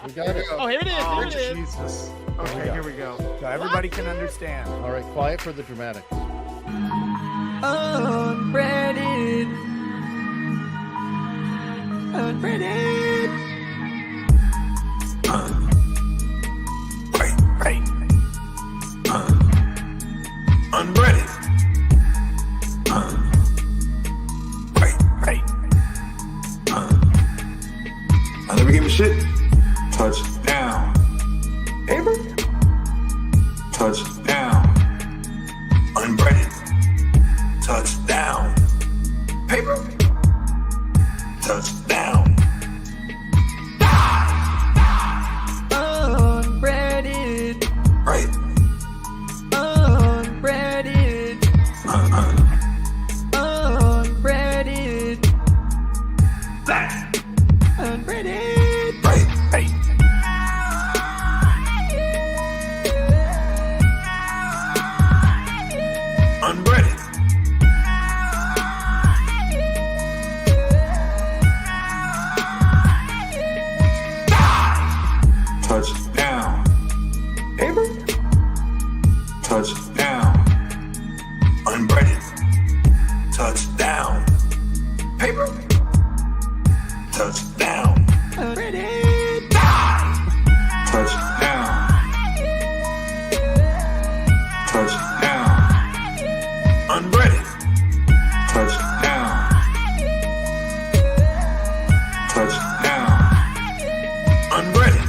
We got it. Oh, here it is. Oh, Here it is. Jesus. Okay, here we go. So everybody can understand. All right, quiet for the dramatics. Unbreaded. Unbreaded. Right. Unbreaded. Right. I never give a shit. Touchdown. Paper. Touchdown. Unbreaded. Touchdown. Paper. Touchdown. Unbreaded. Right. Unbreaded. Unbreaded. Unbreaded. Right. Unbreaded. Touchdown. Paper. Touchdown. Unbreaded. Touchdown. Paper. Touchdown. Unbreaded. Touchdown. Touchdown. Unbreaded. Touchdown. Touchdown. Unbreaded.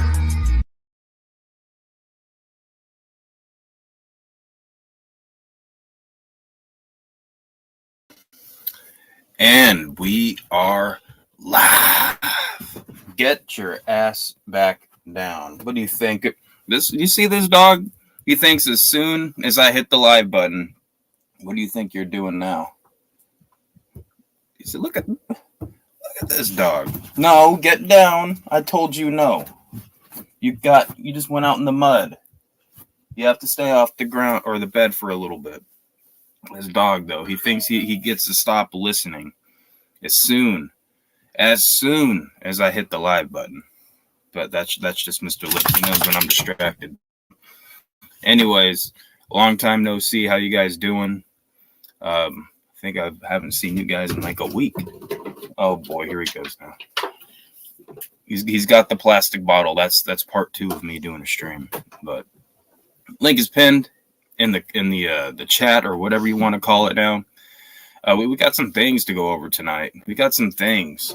And we are live. Get your ass back down. What do you think? You see this dog? He thinks as soon as I hit the live button, what do you think you're doing now? He said, look at this dog. No, get down. I told you no. You just went out in the mud. You have to stay off the ground or the bed for a little bit. This dog, though, he thinks he gets to stop listening as soon as I hit the live button. But that's just Mr. Lips. He knows when I'm distracted. Anyways, long time no see. How you guys doing? I think I haven't seen you guys in like a week. Oh boy, here he goes now. He's got the plastic bottle. That's part 2 of me doing a stream. But link is pinned in the chat or whatever you want to call it now. We got some things to go over tonight. We got some things.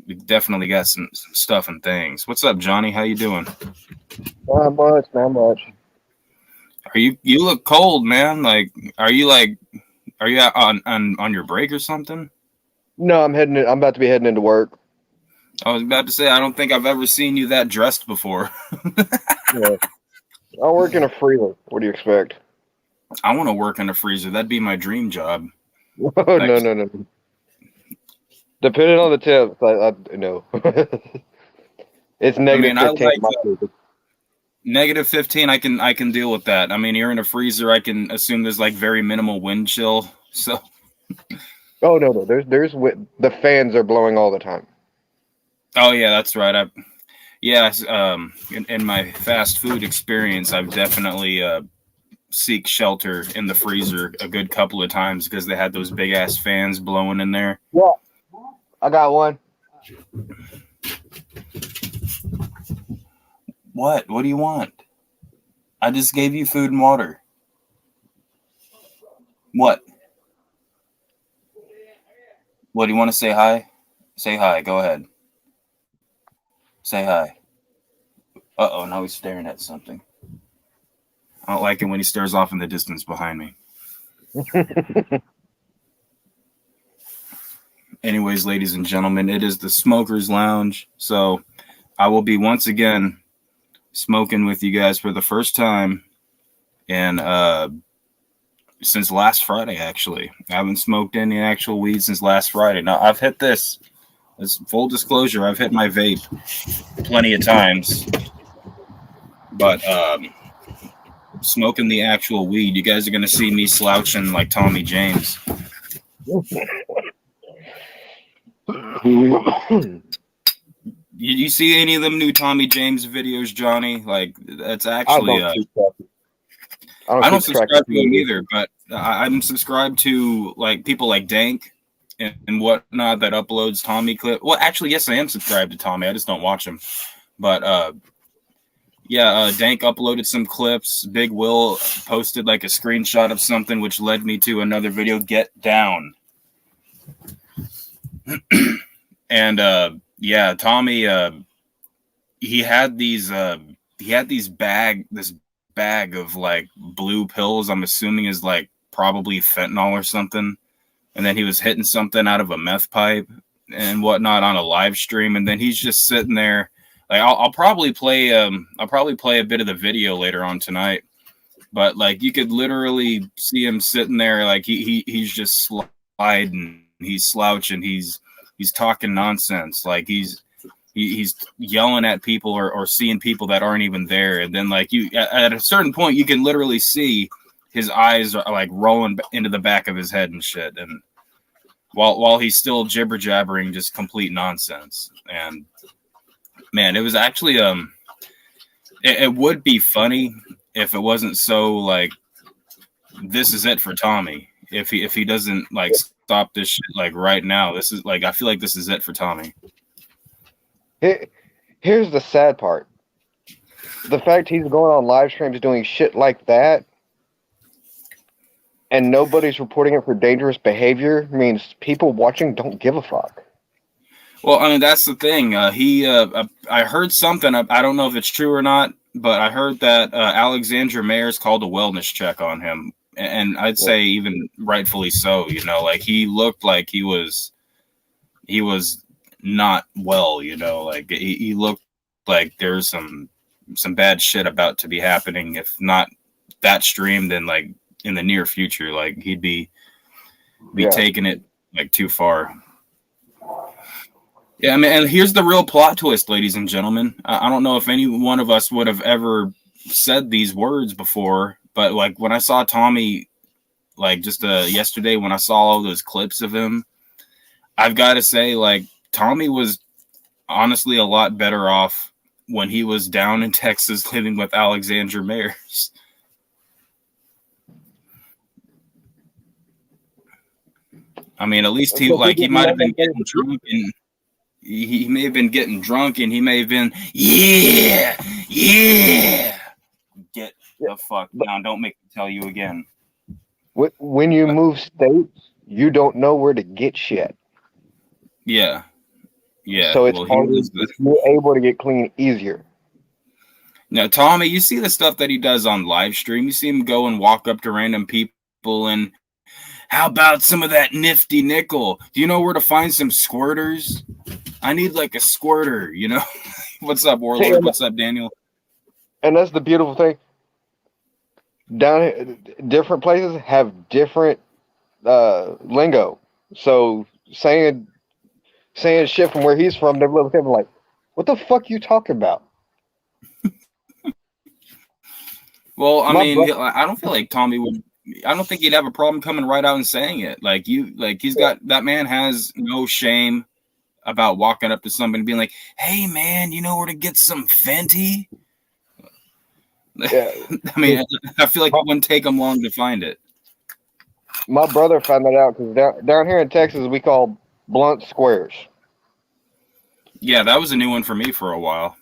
We definitely got some stuff and things. What's up, Johnny? How you doing? Not much. You look cold, man. Are you on your break or something? No, I'm about to be heading into work. I was about to say I don't think I've ever seen you that dressed before. Yeah. I work in a freezer. What do you expect? I want to work in a freezer. That'd be my dream job. No. Depending on the temps, I no. It's negative 15. Negative 15. I can deal with that. I mean, you're in a freezer. I can assume there's like very minimal wind chill. So. Oh no. There's the fans are blowing all the time. Oh yeah, that's right. In my fast food experience, I've definitely seek shelter in the freezer a good couple of times because they had those big ass fans blowing in there. Yeah, I got one. What do you want? I just gave you food and water. What do you want to say hi? Say hi. Go ahead. Say hi. Uh-oh, now he's staring at something. I don't like it when he stares off in the distance behind me. Anyways, ladies and gentlemen, it is the Smokers Lounge. So I will be once again smoking with you guys for the first time. And since last Friday, actually. I haven't smoked any actual weed since last Friday. Now, I've hit this. It's full disclosure, I've hit my vape plenty of times. But smoking the actual weed, you guys are going to see me slouching like Tommy James. you see any of them new Tommy James videos, Johnny? Like, that's I actually. don't keep track. I don't keep track subscribe of to him TV. either, but I'm subscribed to like people like Dank and whatnot that uploads Tommy clip. Well, actually, yes, I am subscribed to Tommy. I just don't watch him. But Dank uploaded some clips. Big Will posted like a screenshot of something, which led me to another video. Get down. And Tommy, he had these this bag of like blue pills. I'm assuming is like probably fentanyl or something. And then he was hitting something out of a meth pipe and whatnot on a live stream. And then he's just sitting there. Like I'll probably play a bit of the video later on tonight. But like you could literally see him sitting there, like he's just sliding, he's slouching, he's talking nonsense, like he's yelling at people or seeing people that aren't even there. And then like you at a certain point you can literally see his eyes are like rolling into the back of his head and shit. And while he's still jibber jabbering just complete nonsense. And man, it was actually it would be funny if it wasn't so like this is it for Tommy. If he doesn't like stop this shit like right now, this is like I feel like this is it for Tommy. Here's the sad part. The fact he's going on live streams doing shit like that and nobody's reporting it for dangerous behavior means people watching don't give a fuck. Well, I mean, that's the thing. I heard something. I don't know if it's true or not, but I heard that Alexandra Mayers called a wellness check on him. And I'd say even rightfully so, you know, like he looked like he was not well, you know, like he looked like there's some bad shit about to be happening. If not that stream, then like in the near future, like he'd be taking it like too far. Yeah, I mean, and here's the real plot twist, ladies and gentlemen. I don't know if any one of us would have ever said these words before, but like when I saw Tommy, like just yesterday when I saw all those clips of him, I've got to say, like Tommy was honestly a lot better off when he was down in Texas living with Alexandra Mayers. I mean, at least he might have been getting drunk and he may have been getting drunk and he may have been get the fuck down. Don't make me tell you again. When you move states, you don't know where to get shit. Yeah. So it's you're able to get clean easier. Now, Tommy, you see the stuff that he does on live stream. You see him go and walk up to random people and how about some of that nifty nickel? Do you know where to find some squirters? I need like a squirter, you know? What's up, Warlord? What's up, Daniel? And that's the beautiful thing. Different places have different lingo. So saying shit from where he's from, they're looking at him like, what the fuck you talking about? Well, I mean, I don't feel like Tommy would. I don't think he'd have a problem coming right out and saying it. That man has no shame about walking up to somebody and being like, "Hey, man, you know where to get some Fenty?" Yeah. I mean, I feel like it wouldn't take him long to find it. My brother found that out because down here in Texas, we call blunt squares. Yeah, that was a new one for me for a while.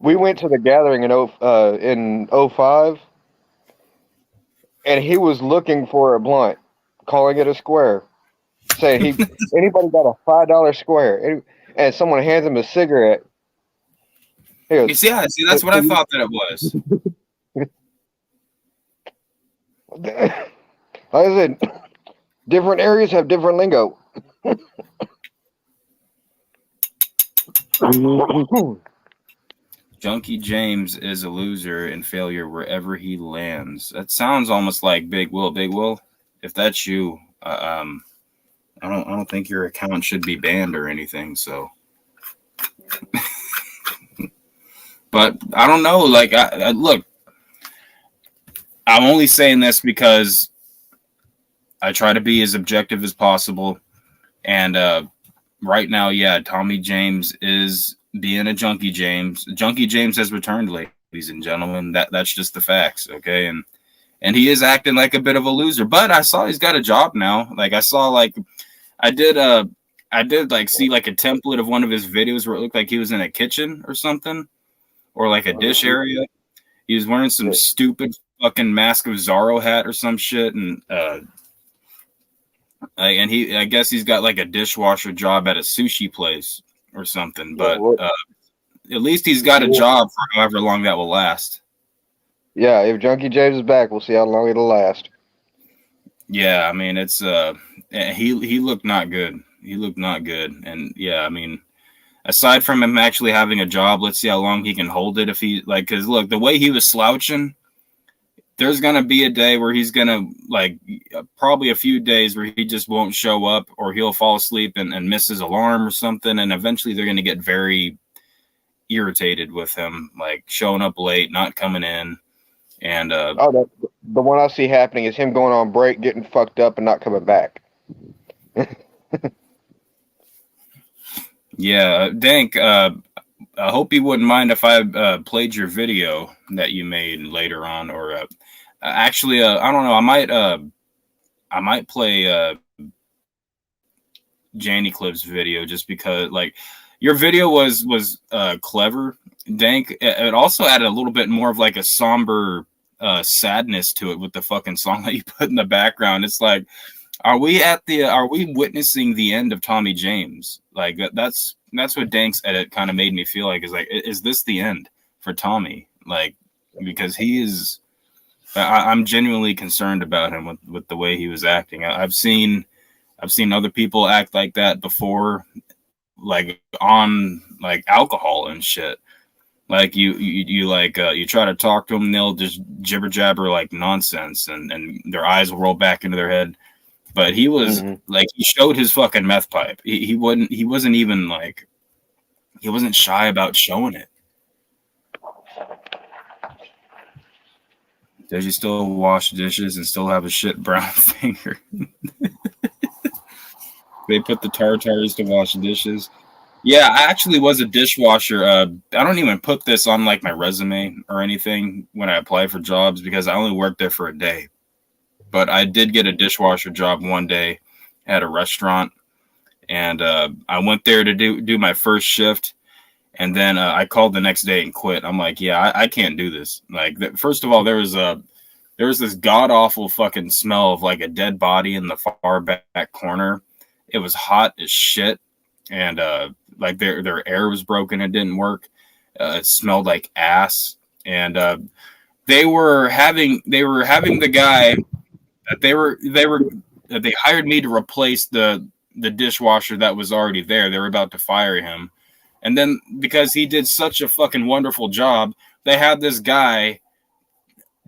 We went to the gathering in 05, and he was looking for a blunt, calling it a square, saying anybody got a $5 square, and someone hands him a cigarette. Goes, see, that's what I thought that it was. Like I said, different areas have different lingo. Junkie James is a loser and failure wherever he lands. That sounds almost like Big Will. Big Will, if that's you, I don't think your account should be banned or anything. So, but I don't know. Like, look, I'm only saying this because I try to be as objective as possible, and right now, yeah, Tommy James is being a Junkie James. Junkie James has returned, ladies and gentlemen. That's just the facts, okay? And he is acting like a bit of a loser. But I saw he's got a job now. Like I saw like I did like see like a template of one of his videos where it looked like he was in a kitchen or something, or like a dish area. He was wearing some stupid fucking Mask of Zorro hat or some shit, and I guess he's got like a dishwasher job at a sushi place or something. But at least he's got a job for however long that will last. Yeah, if Junkie James is back, we'll see how long it'll last. Yeah, I mean it's he looked not good. He looked not good, and yeah, I mean, aside from him actually having a job, let's see how long he can hold it. If he like, because look, the way he was slouching, there's gonna be a day where he's gonna like probably a few days where he just won't show up, or he'll fall asleep and miss his alarm or something, and eventually they're gonna get very irritated with him, like showing up late, not coming in, and the one I see happening is him going on break, getting fucked up, and not coming back. Yeah, Dank, I hope you wouldn't mind if I played your video that you made later on, or actually, I don't know, I might play Janny Clip's video just because, like, your video was clever, Dank. It also added a little bit more of like a somber sadness to it with the fucking song that you put in the background. It's like, are we witnessing the end of Tommy James? Like that's what Dank's edit kind of made me feel like, is like, is this the end for Tommy? Like, because he is, I'm genuinely concerned about him with the way he was acting. I've seen other people act like that before, like on like alcohol and shit. Like you like you try to talk to them, and they'll just jibber jabber like nonsense, and their eyes will roll back into their head. But he was like, he showed his fucking meth pipe. He wasn't even like, he wasn't shy about showing it. Does he still wash dishes and still have a shit brown finger? They put the tartars to wash dishes. Yeah, I actually was a dishwasher. I don't even put this on like my resume or anything when I apply for jobs, because I only worked there for a day. But I did get a dishwasher job one day at a restaurant, and I went there to do my first shift, and then I called the next day and quit. I'm like, yeah, I can't do this. Like, first of all, there was this god awful fucking smell of like a dead body in the far back corner. It was hot as shit, and like their air was broken. It didn't work. It smelled like ass, and they were having the guy that they hired me to replace the dishwasher that was already there. They were about to fire him. And then because he did such a fucking wonderful job, they had this guy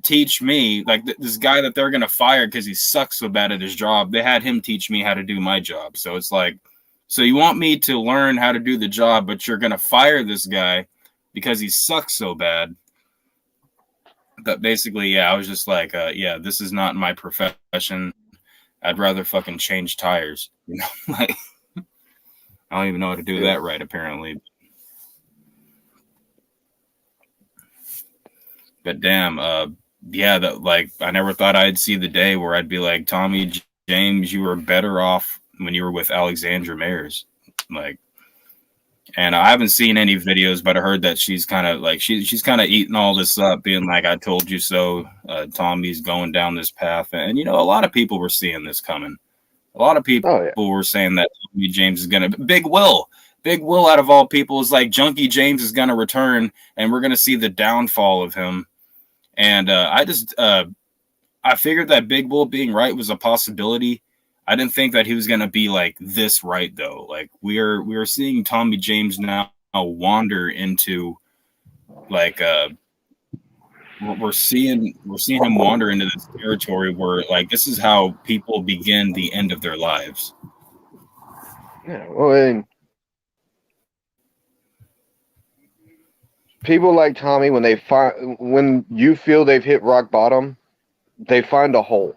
teach me, like this guy that they're going to fire because he sucks so bad at his job. They had him teach me how to do my job. So it's like, so you want me to learn how to do the job, but you're going to fire this guy because he sucks so bad. But basically, yeah, I was just like, yeah, this is not my profession. I'd rather fucking change tires. You know, like, I don't even know how to do that right, apparently. But damn, yeah, that, like, I never thought I'd see the day where I'd be like, Tommy James, you were better off when you were with Alexandra Mayers. Like, and I haven't seen any videos, but I heard that she's kind of like, she's kind of eating all this up, being like, I told you so. Tommy's going down this path. And, you know, a lot of people were seeing this coming. A lot of people were saying that Tommy James is going to, Big Will out of all people is like, Junkie James is going to return, and we're going to see the downfall of him. And I figured that Big Will being right was a possibility. I didn't think that he was going to be like this right, though. Like, we are seeing Tommy James now wander into like we're seeing him wander into this territory where, like, this is how people begin the end of their lives. Yeah, well, and people like Tommy, when you feel they've hit rock bottom, they find a hole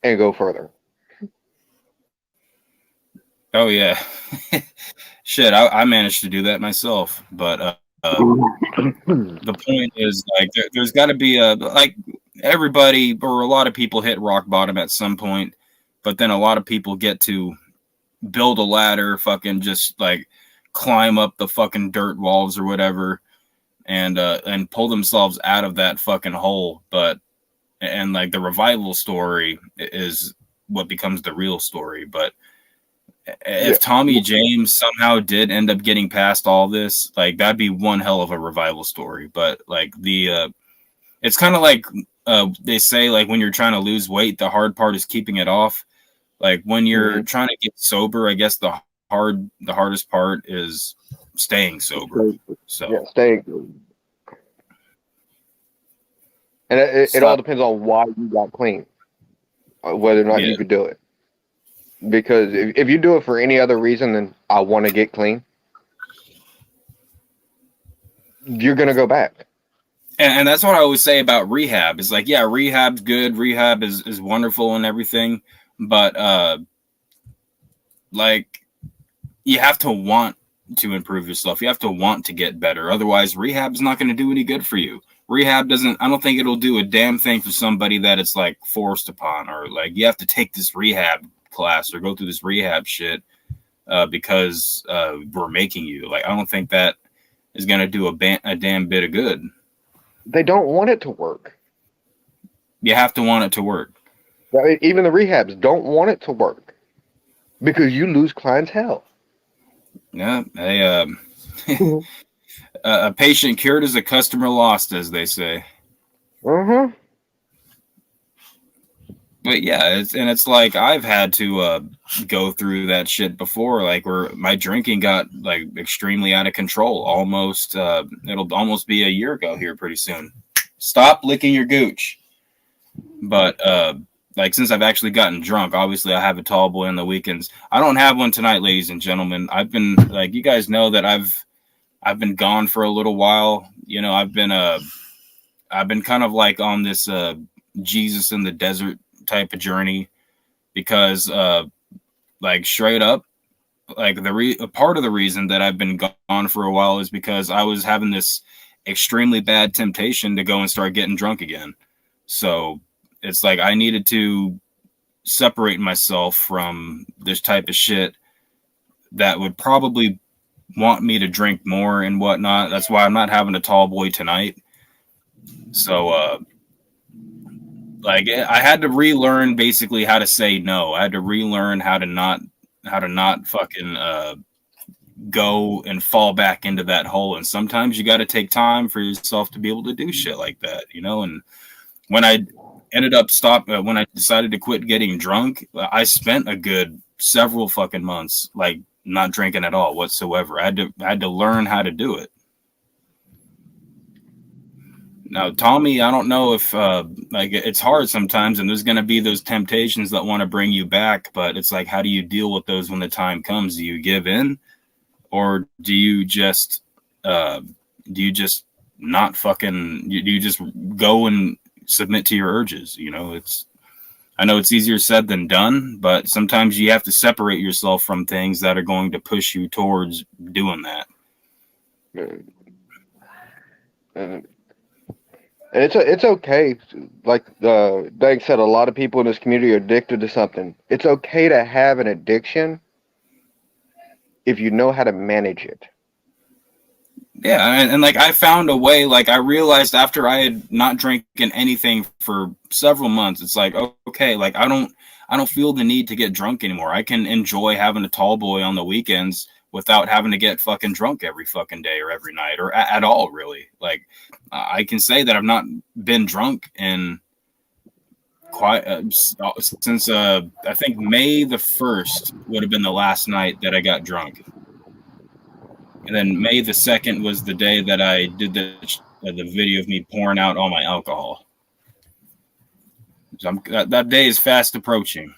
and go further. Oh yeah. Shit, I managed to do that myself, but the point is like there's got to be a like everybody or a lot of people hit rock bottom at some point, but then a lot of people get to build a ladder, fucking just like climb up the fucking dirt walls or whatever, and pull themselves out of that fucking hole. But and like the revival story is what becomes the real story. But Yeah. if Tommy James somehow did end up getting past all this, like that'd be one hell of a revival story. But like it's kind of like they say, like when you're trying to lose weight, the hard part is keeping it off. Like when you're trying to get sober, I guess the hardest part is staying sober. So Yeah, staying. And it all depends on why you got clean, whether or not you could do it. Because if you do it for any other reason than I want to get clean, you're gonna go back. And that's what I always say about rehab. Is like, yeah, rehab's good. Rehab is wonderful and everything, but like you have to want to improve yourself. You have to want to get better. Otherwise, rehab is not going to do any good for you. Rehab doesn't. I don't think it'll do a damn thing for somebody that it's like forced upon, or like you have to take this rehab class or go through this rehab shit because we're making you. Like, I don't think that is going to do a damn bit of good. They don't want it to work. You have to want it to work. Even the rehabs don't want it to work because you lose clientele. Yeah, a patient cured is a customer lost, as they say. Mm-hmm. But yeah, it's like I've had to go through that shit before, like where my drinking got like extremely out of control. Almost, it'll almost be a year ago here pretty soon. Stop licking your gooch. But like since I've actually gotten drunk, obviously I have a tall boy on the weekends. I don't have one tonight, ladies and gentlemen. I've been like, you guys know that I've been gone for a little while. You know, I've been kind of like on this Jesus in the desert type of journey because like straight up, like a part of the reason that I've been gone for a while is because I was having this extremely bad temptation to go and start getting drunk again. So it's like I needed to separate myself from this type of shit that would probably want me to drink more and whatnot. That's why I'm not having a tall boy tonight. So like I had to relearn basically how to say no. I had to relearn how to not fucking go and fall back into that hole. And sometimes you got to take time for yourself to be able to do shit like that, you know. And when I ended up when I decided to quit getting drunk, I spent a good several fucking months like not drinking at all whatsoever. I had to learn how to do it. Now, Tommy, I don't know if like it's hard sometimes, and there's going to be those temptations that want to bring you back. But it's like, how do you deal with those when the time comes? Do you give in, or do you just not fucking? Do you just go and submit to your urges? You know, I know it's easier said than done, but sometimes you have to separate yourself from things that are going to push you towards doing that. It's okay. Like Dag said, a lot of people in this community are addicted to something. It's okay to have an addiction if you know how to manage it. Yeah, and like I found a way. Like I realized after I had not drinking anything for several months, it's like, okay, like I don't feel the need to get drunk anymore. I can enjoy having a tall boy on the weekends without having to get fucking drunk every fucking day or every night or at all, really. Like I can say that I've not been drunk in quite since I think May the 1st would have been the last night that I got drunk. And then May the 2nd was the day that I did the video of me pouring out all my alcohol. So that day is fast approaching.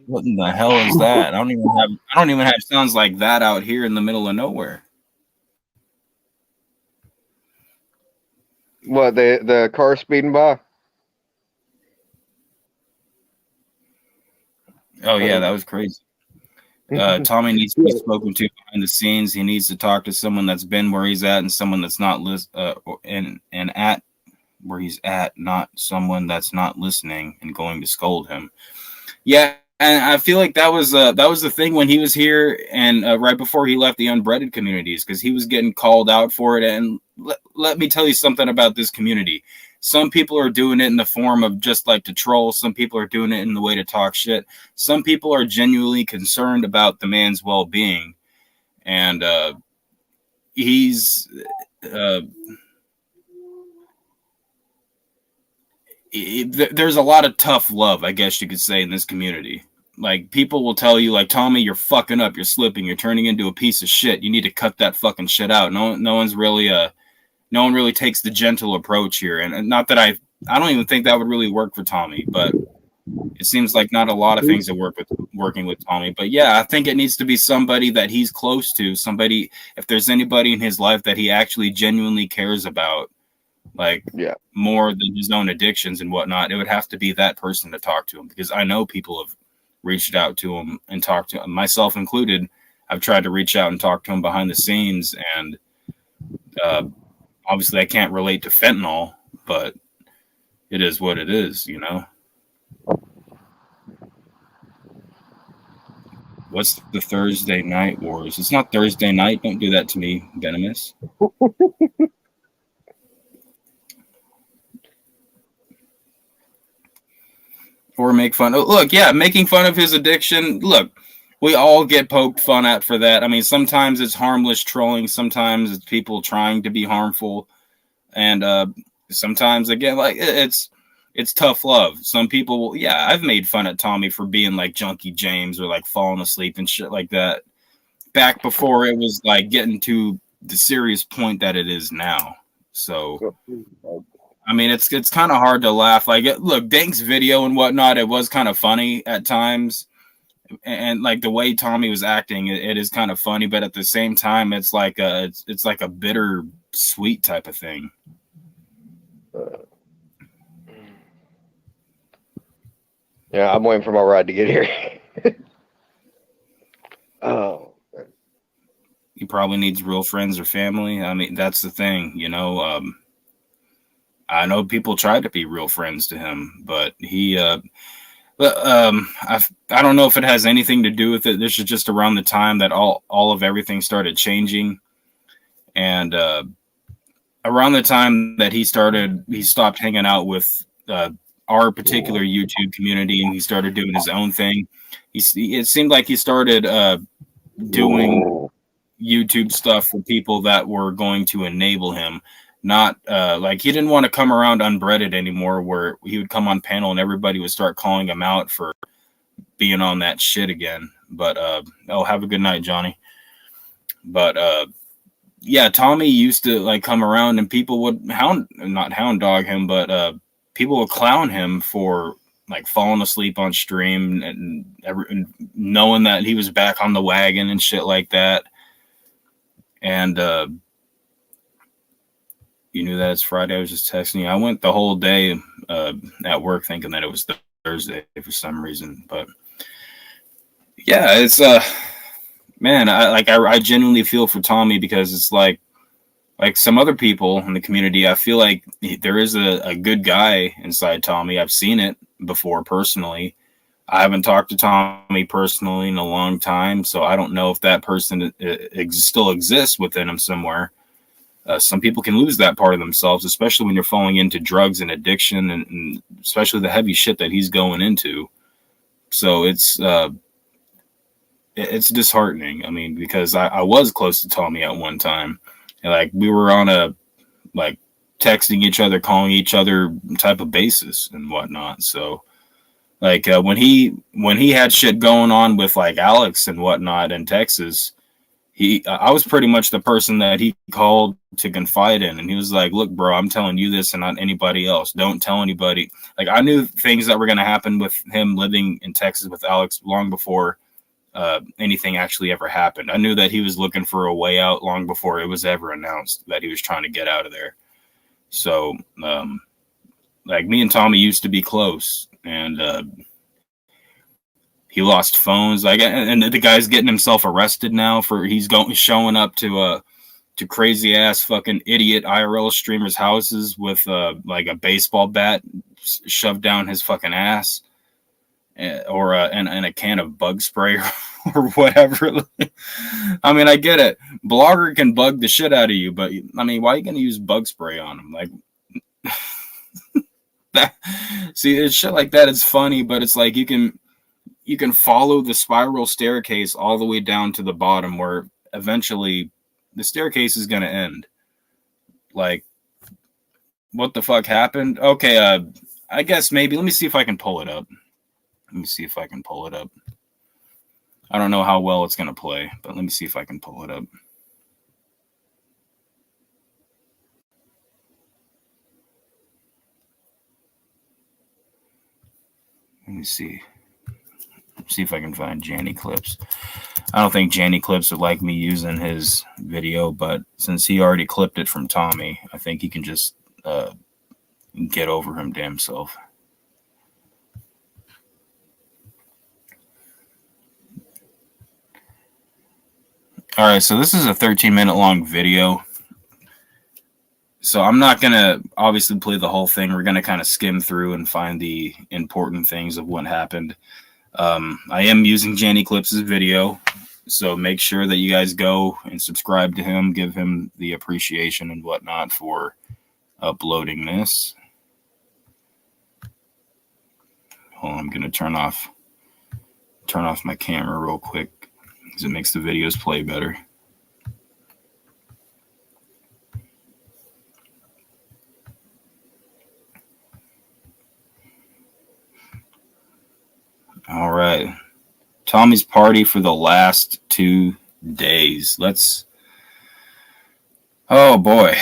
What in the hell is that? I don't even have sounds like that out here in the middle of nowhere. What, the car speeding by? Oh yeah, that was crazy. Tommy needs to be spoken to behind the scenes. He needs to talk to someone that's been where he's at and someone that's not and at where he's at, not someone that's not listening and going to scold him. Yeah, and I feel like that was the thing when he was here and right before he left the unbreaded communities, because he was getting called out for it. And let me tell you something about this community. Some people are doing it in the form of just like to troll. Some people are doing it in the way to talk shit. Some people are genuinely concerned about the man's well-being, and he's there's a lot of tough love, I guess you could say, in this community. Like, people will tell you, like, Tommy, you're fucking up, you're slipping, you're turning into a piece of shit. You need to cut that fucking shit out. No one really takes the gentle approach here. And not that I don't even think that would really work for Tommy, but it seems like not a lot of things that working with Tommy. But yeah, I think it needs to be somebody that he's close to. Somebody, if there's anybody in his life that he actually genuinely cares about, like, yeah, more than his own addictions and whatnot, it would have to be that person to talk to him, because I know people have reached out to him and talked to him, myself included. I've tried to reach out and talk to him behind the scenes, and obviously I can't relate to fentanyl, but it is what it is, you know. What's the Thursday night wars? It's not Thursday night. Don't do that to me, Venomous. Or make fun of, look, yeah, making fun of his addiction. Look, we all get poked fun at for that. I mean, sometimes it's harmless trolling, sometimes it's people trying to be harmful, and sometimes, again, like, it's tough love. Some people will, yeah, I've made fun at Tommy for being like Junkie James or like falling asleep and shit like that back before it was like getting to the serious point that it is now. So I mean, it's kind of hard to laugh. Like, look, Dank's video and whatnot, it was kind of funny at times, and like the way Tommy was acting, it is kind of funny. But at the same time, it's like a bitter sweet type of thing. Yeah, I'm waiting for my ride to get here. Oh, He probably needs real friends or family. I mean, that's the thing, you know. I know people try to be real friends to him, but I don't know if it has anything to do with it. This is just around the time that all of everything started changing, and around the time that he stopped hanging out with our particular YouTube community, and he started doing his own thing. It seemed like he started doing YouTube stuff for people that were going to enable him. Not like, he didn't want to come around unbreaded anymore, where he would come on panel and everybody would start calling him out for being on that shit again. But have a good night, Johnny. But yeah, Tommy used to like come around and people would not hound dog him, but people would clown him for like falling asleep on stream and knowing that he was back on the wagon and shit like that. And you knew that it's Friday. I was just texting you. I went the whole day at work thinking that it was Thursday for some reason. But yeah, it's man, I genuinely feel for Tommy, because it's like some other people in the community, I feel like there is a good guy inside Tommy. I've seen it before personally. I haven't talked to Tommy personally in a long time, so I don't know if that person still exists within him somewhere. Some people can lose that part of themselves, especially when you're falling into drugs and addiction, and especially the heavy shit that he's going into. So it's disheartening. I mean, because I was close to Tommy at one time, and like we were on a like texting each other, calling each other type of basis and whatnot. So like when he had shit going on with like Alex and whatnot in Texas, I was pretty much the person that he called to confide in, and he was like, "Look, bro, I'm telling you this and not anybody else. Don't tell anybody." Like, I knew things that were going to happen with him living in Texas with Alex long before anything actually ever happened. I knew that he was looking for a way out long before it was ever announced that he was trying to get out of there. So, like me and Tommy used to be close, and he lost phones. Like, and the guy's getting himself arrested now for showing up to crazy ass fucking idiot IRL streamers' houses with like a baseball bat shoved down his fucking ass, or and a can of bug spray or whatever. I mean, I get it. Blogger can bug the shit out of you, but I mean, why are you gonna use bug spray on him? Like, that. See, it's shit like that. It's funny, but it's like you can follow the spiral staircase all the way down to the bottom, where eventually the staircase is gonna end. Like, what the fuck happened? Okay, I guess maybe. Let me see if I can pull it up. I don't know how well it's gonna play, but let me see if I can pull it up. Let me see. See if I can find Janny clips. I don't think Janny clips would like me using his video, but since he already clipped it from Tommy, I think he can just get over him damn self. All right, so this is a 13-minute long video. So I'm not going to obviously play the whole thing. We're going to kind of skim through and find the important things of what happened. I am using Janny Clips' video, so make sure that you guys go and subscribe to him, give him the appreciation and whatnot for uploading this. Hold on, I'm going to turn off my camera real quick because it makes the videos play better. All right. Tommy's party for the last 2 days. Oh boy.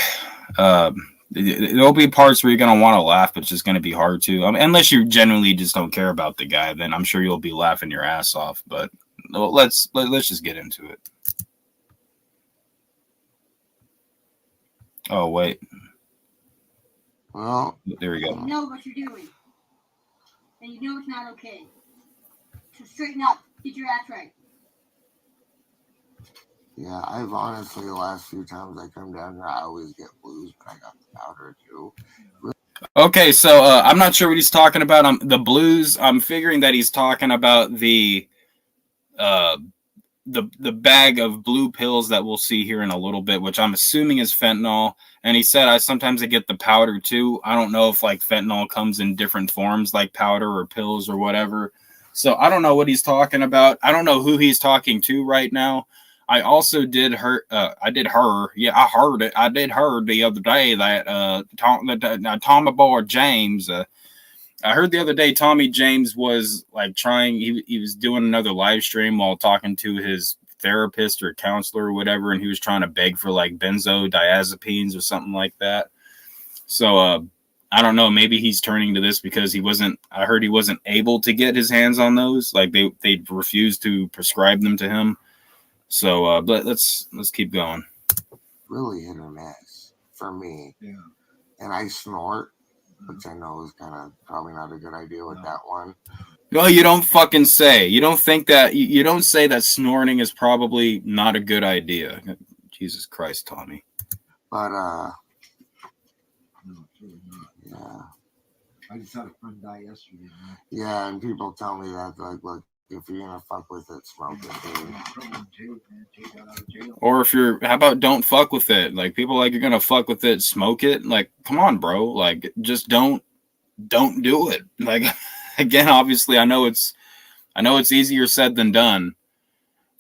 There'll be parts where you're going to want to laugh, but it's just going to be hard to. I mean, unless you genuinely just don't care about the guy, then I'm sure you'll be laughing your ass off. But let's just get into it. Oh, wait. Well, there we go. You know what you're doing. And you know it's not okay. So straighten up. Get your ass right. yeah, I've honestly, the last few times I come down here, I always get blues, but I got the powder too. Okay, so I'm not sure what he's talking about. The blues. I'm figuring that he's talking about the bag of blue pills that we'll see here in a little bit, which I'm assuming is fentanyl. And he said sometimes I get the powder too. I don't know if like fentanyl comes in different forms, like powder or pills or whatever. So I don't know what he's talking about. I don't know who he's talking to right now. I also did heard the other day that Tommy Boy James. I heard the other day Tommy James was like he was doing another live stream while talking to his therapist or counselor or whatever, and he was trying to beg for like benzodiazepines or something like that. So I don't know, maybe he's turning to this because I heard he wasn't able to get his hands on those. Like they refused to prescribe them to him. So but let's keep going. Really hit or miss for me. Yeah. And I snort, which I know is kind of probably not a good idea with that one. Well, you don't fucking say. You don't think that. You don't say that snorting is probably not a good idea. Jesus Christ, Tommy. But No, it's really not. yeah. I just had a friend die yesterday, man. Yeah, and people tell me that, like, look, if you're gonna fuck with it, smoke it, dude. Or how about don't fuck with it? Like, people like, you're gonna fuck with it, smoke it. Like, come on, bro. Like, just don't do it. Like, again, obviously, I know it's easier said than done.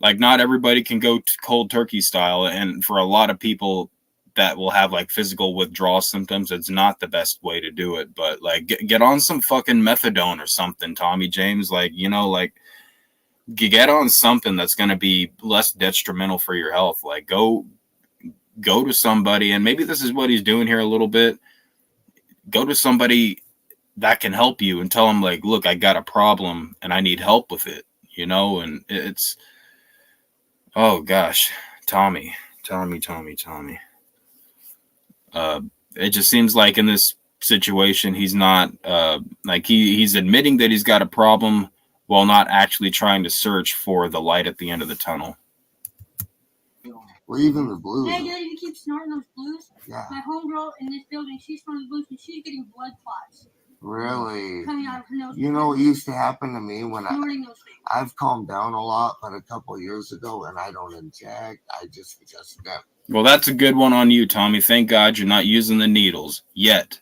Like, not everybody can go cold turkey style, and for a lot of people that will have like physical withdrawal symptoms, it's not the best way to do it. But like, get on some fucking methadone or something, Tommy James. Like, like, get on something that's going to be less detrimental for your health. Like, go to somebody, and maybe this is what he's doing here a little bit. Go to somebody that can help you and tell them, like, look, I got a problem and I need help with it, and it's, oh gosh, Tommy. it just seems like in this situation he's not like he's admitting that he's got a problem while not actually trying to search for the light at the end of the tunnel. Well, even the blues. Hey, dude, you keep snorting those blues. Yeah. My homegirl in this building, she's snorting blues and she's getting blood clots Really? coming out of her nose. You know what used to happen to me when Snorting those things. I've calmed down a lot, but a couple of years ago, and I don't inject, I just step. Well, that's a good one on you, Tommy. Thank God you're not using the needles yet.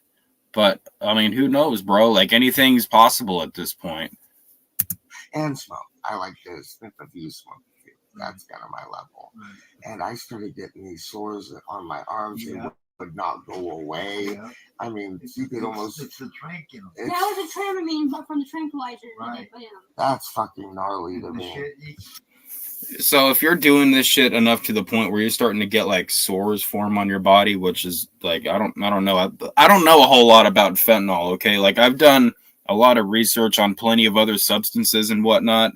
But I mean, who knows, bro? Like anything's possible at this point. And smoke. I like to sniff a few smoke. That's kind of my level. Right. And I started getting these sores on my arms Yeah. that would not go away. Yeah. I mean, you could almost. It's the trank, you know. That was a Tramamine from the tranquilizer that they Right. put in them. That's fucking gnarly to The me. shit, So if you're doing this shit enough to the point where you're starting to get like sores form on your body, which is like I don't know. I don't know a whole lot about fentanyl. Okay, like I've done a lot of research on plenty of other substances and whatnot.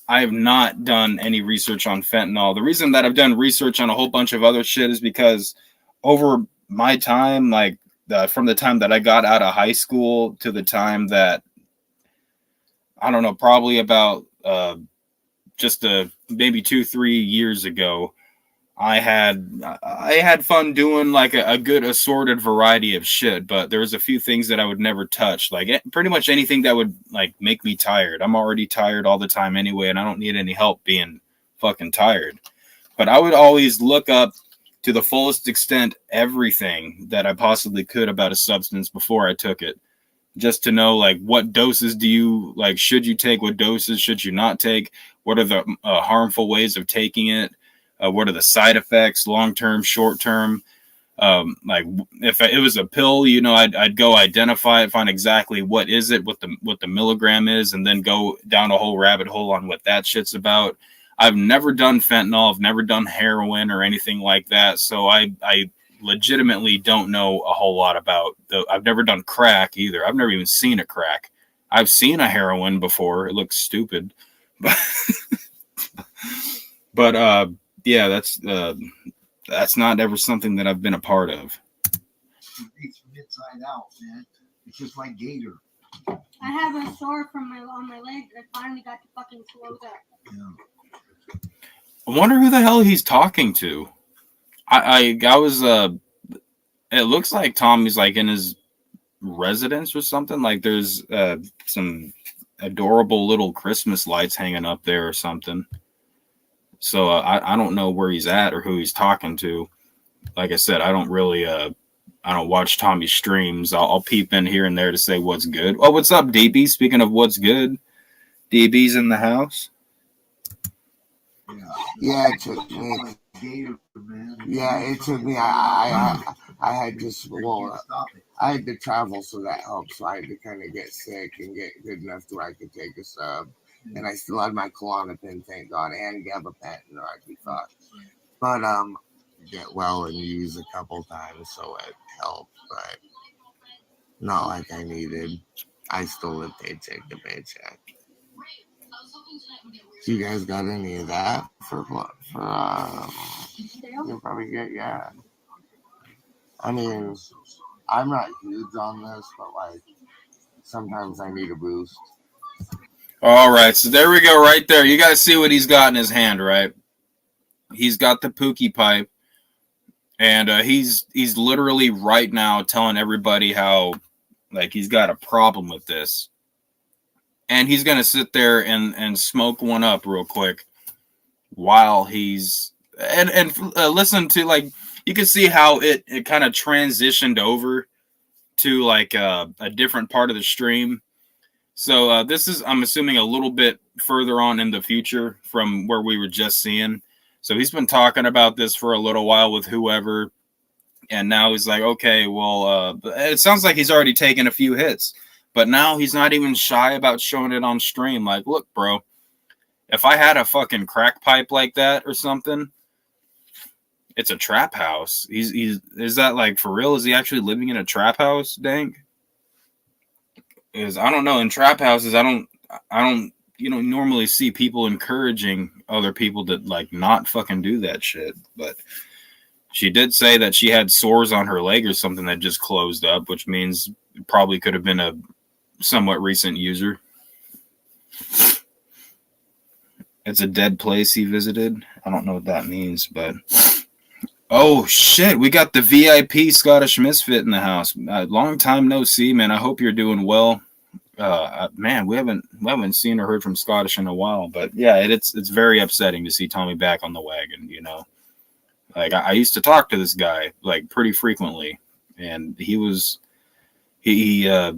I have not done any research on fentanyl. The reason that I've done research on a whole bunch of other shit is because over my time, like from the time that I got out of high school to the time that I don't know, probably about just maybe 2-3 years ago, I had fun doing like a good assorted variety of shit, but there was a few things that I would never touch, like pretty much anything that would like make me tired. I'm already tired all the time anyway, and I don't need any help being fucking tired. But I would always look up to the fullest extent everything that I possibly could about a substance before I took it, just to know like what doses do you like, should you take, what doses should you not take, what are the harmful ways of taking it. What are the side effects, long-term, short-term? Like if it was a pill, you know, I'd go identify it, find exactly what is it, what the milligram is, and then go down a whole rabbit hole on what that shit's about. I've never done fentanyl. I've never done heroin or anything like that. So I legitimately don't know a whole lot about I've never done crack either. I've never even seen a crack. I've seen a heroin before. It looks stupid. But yeah, that's not ever something that I've been a part of. It eats from inside out, man. It's just like Gator. I have a sore on my leg that I finally got to fucking close up. Yeah. I wonder who the hell he's talking to. I was it looks like Tommy's like in his residence or something. Like there's some adorable little Christmas lights hanging up there or something. So I don't know where he's at or who he's talking to. Like I said, I don't really I don't watch Tommy's streams. I'll peep in here and there to say what's good. Oh, what's up, DB? Speaking of what's good, DB's in the house. Yeah, it took me. Like Gator, man. Yeah, it took me. I had just I had to travel, so that helped. So I had to kind of get sick and get good enough to where I could take a sub. And I still had my Klonopin, thank God, and gabapentin, or I'd be fucked. But get well and use a couple times, so it helped. But not like I needed. I still live paycheck to paycheck. You guys got any of that for you'll probably get, yeah. I mean, I'm not huge on this, but like sometimes I need a boost. All right, so there we go right there. You guys see what he's got in his hand, right? He's got the Pookie pipe, and he's literally right now telling everybody how like he's got a problem with this. And he's going to sit there and smoke one up real quick while he's and listen to, like, you can see how it kind of transitioned over to like a different part of the stream. So this is, I'm assuming, a little bit further on in the future from where we were just seeing. So he's been talking about this for a little while with whoever. And now he's like, okay, well, it sounds like he's already taken a few hits. But now he's not even shy about showing it on stream. Like, look, bro, if I had a fucking crack pipe like that or something, it's a trap house. Is that like for real? Is he actually living in a trap house, Dank? Is I don't know. In trap houses, I don't normally see people encouraging other people to like not fucking do that shit. But She did say that she had sores on her leg or something that just closed up, which means it probably could have been a somewhat recent user. It's a dead place he visited. I don't know what that means, but oh shit, we got the VIP Scottish Misfit in the house. Long time no see, man. I hope you're doing well. Man, we haven't seen or heard from Scottish in a while, but yeah, it's very upsetting to see Tommy back on the wagon. You know, like I used to talk to this guy like pretty frequently, and he was a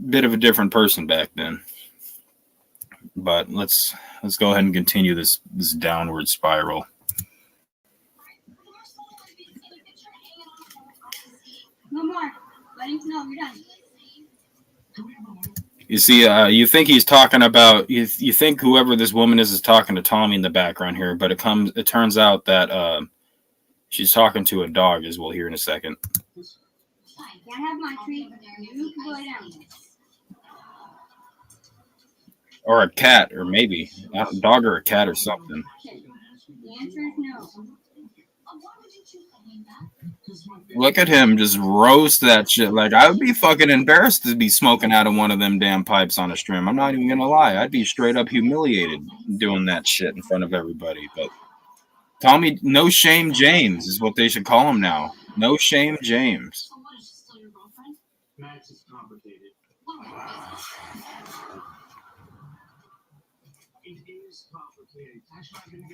bit of a different person back then. But let's go ahead and continue this downward spiral. No more. Letting you know you're done. You see, you think he's talking about you think whoever this woman is talking to Tommy in the background here, but it turns out that she's talking to a dog, as we'll hear in a second. Can I have my treat? You can go lay down. Or a cat, or maybe a dog or a cat or something. The answer is no. Look at him just roast that shit. Like, I would be fucking embarrassed to be smoking out of one of them damn pipes on a stream. I'm not even gonna lie. I'd be straight up humiliated doing that shit in front of everybody. But Tommy, No Shame James is what they should call him now. No Shame James.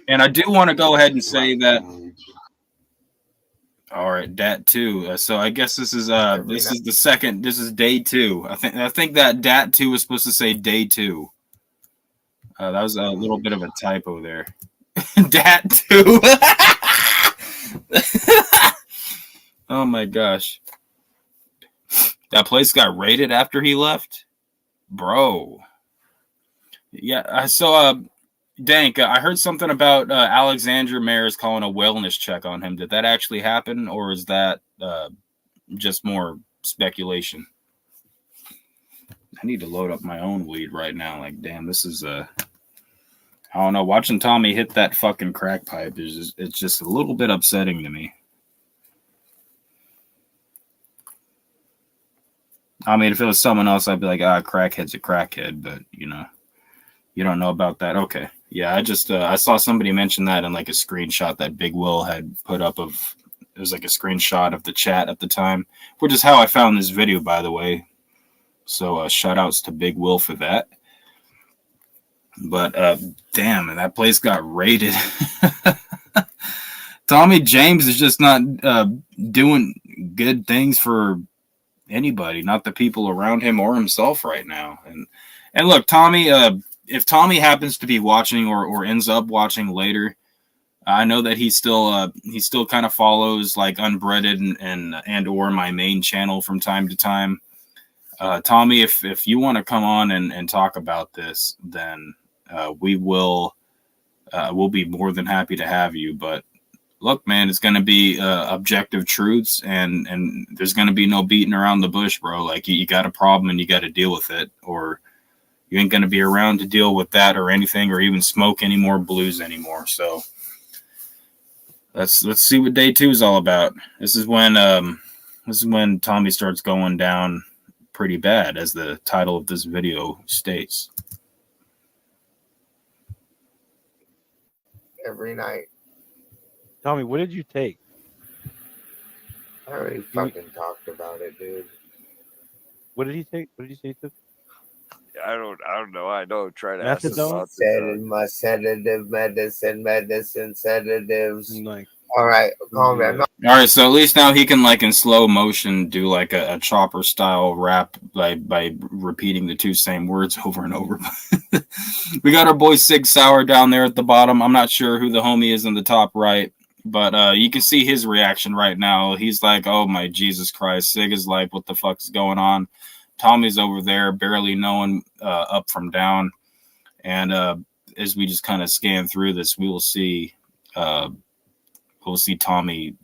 And I do want to go ahead and say that. All right, Dat 2. So I guess this is the second. This is day 2. I think that Dat 2 was supposed to say day 2. That was a little bit of a typo there. Dat 2. Oh my gosh. That place got raided after he left? Bro. Yeah, I saw Dank, I heard something about Alexandra Maris calling a wellness check on him. Did that actually happen, or is that just more speculation? I need to load up my own weed right now. Like, damn, this is I don't know. Watching Tommy hit that fucking crack pipe it's just a little bit upsetting to me. I mean, if it was someone else, I'd be like, crackhead's a crackhead, but you know, you don't know about that. Okay. Yeah, I saw somebody mention that in like a screenshot that Big Will had put up of, it was like a screenshot of the chat at the time, which is how I found this video, by the way. So shout outs to Big Will for that. But damn, that place got raided. Tommy James is just not doing good things for anybody, not the people around him or himself right now. And look, Tommy, if Tommy happens to be watching or ends up watching later, I know that he still kind of follows like Unbreaded and or my main channel from time to time. Tommy, if you want to come on and talk about this, then we'll be more than happy to have you. But look, man, it's going to be objective truths, and there's going to be no beating around the bush, bro. Like, you got a problem and you got to deal with it, or you ain't going to be around to deal with that or anything, or even smoke any more blues anymore. So let's see what day 2 is all about. This is when Tommy starts going down pretty bad, as the title of this video states. Every night. Tommy, what did you take? I already fucking talked about it, dude. What did he take? What did you say he took? I don't know. I know. I'm trying to ask him Methadone? about My sedative medicine sedatives. Like, all right, calm down. All right, so at least now he can, like, in slow motion do like a chopper style rap by repeating the 2 same words over and over. We got our boy Sig Sauer down there at the bottom. I'm not sure who the homie is in the top right, but you can see his reaction right now. He's like, oh my Jesus Christ. Sig is like, what the fuck is going on? Tommy's over there barely knowing up from down. And as we just kind of scan through this, we'll see Tommy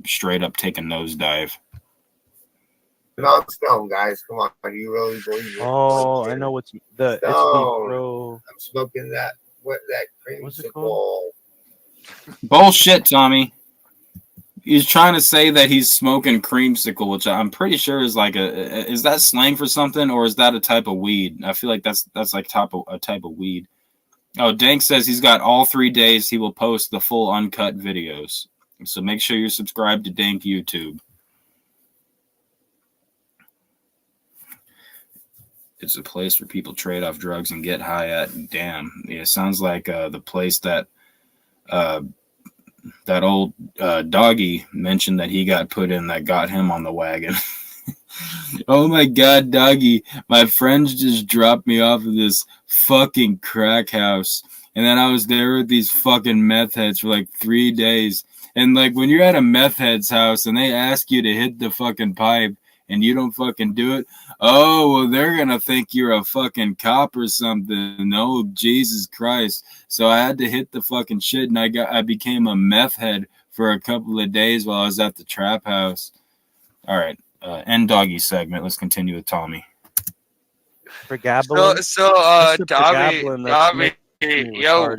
straight up take a nosedive. No, Stone, guys, come on. You really believe it? oh, I know what's the Stone. Pro. I'm smoking that What's it creamsicle. called? Bullshit, Tommy. He's trying to say that he's smoking creamsicle, which I'm pretty sure is like is that slang for something, or is that a type of weed? I feel like that's like a type of weed. Oh, Dank says he's got all 3 days. He will post the full uncut videos. So make sure you're subscribed to Dank YouTube. It's a place where people trade off drugs and get high at. Damn. Yeah, it sounds like the place that that old doggy mentioned that he got put in that got him on the wagon. Oh my God, doggy. My friends just dropped me off of this fucking crack house. And then I was there with these fucking meth heads for like 3 days. And like when you're at a meth head's house and they ask you to hit the fucking pipe and you don't fucking do it, oh, well, they're going to think you're a fucking cop or something. No, Jesus Christ. So I had to hit the fucking shit and I became a meth head for a couple of days while I was at the trap house. All right. End doggy segment. Let's continue with Tommy. For gabbling. So Tommy, yo,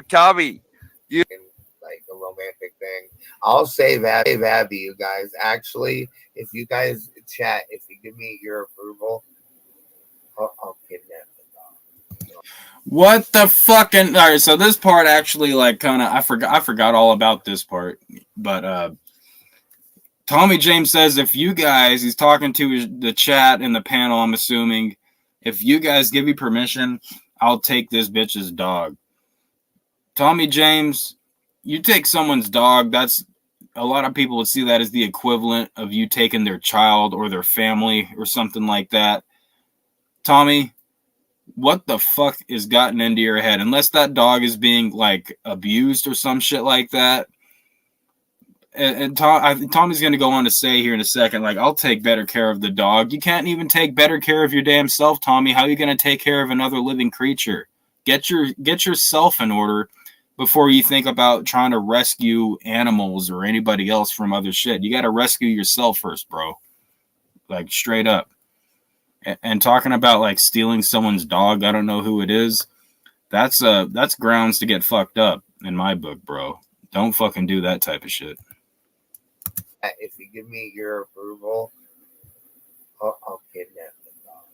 Tommy, like a romantic thing. I'll save Abby, you guys. Actually, if you guys chat, if you give me your approval, I'll kidnap the dog. What the fucking? All right, so this part actually, like, kind of, I forgot all about this part, but Tommy James says if you guys, he's talking to the chat and the panel, I'm assuming, if you guys give me permission, I'll take this bitch's dog. Tommy James, you take someone's dog, that's a lot of people would see that as the equivalent of you taking their child or their family or something like that. Tommy, what the fuck is gotten into your head? Unless that dog is being like abused or some shit like that. And Tommy's going to go on to say here in a second, like, I'll take better care of the dog. You can't even take better care of your damn self, Tommy. How are you going to take care of another living creature? Get yourself in order before you think about trying to rescue animals or anybody else from other shit. You got to rescue yourself first, bro. Like, straight up. And talking about, like, stealing someone's dog, I don't know who it is. That's grounds to get fucked up in my book, bro. Don't fucking do that type of shit. If you give me your approval, I'll kidnap the dog.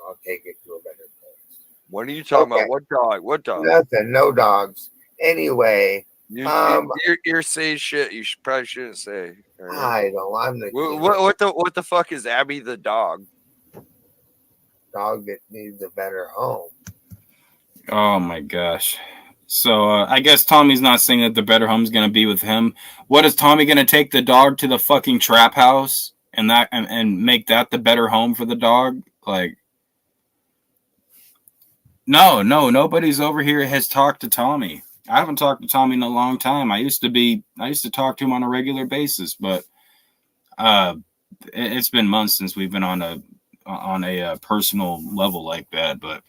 I'll take it to a better place. what are you talking about? What dog? What dog? Nothing. No dogs. Anyway, You're saying shit you probably shouldn't say. Right? I know. I'm the What the fuck is Abby the dog? dog that needs a better home. Oh my gosh. So I guess Tommy's not saying that the better home's gonna be with him. What is Tommy gonna take the dog to the fucking trap house and make that the better home for the dog? Like, no, nobody's over here has talked to Tommy. I haven't talked to Tommy in a long time. I used to talk to him on a regular basis, but it's been months since we've been on a personal level like that. But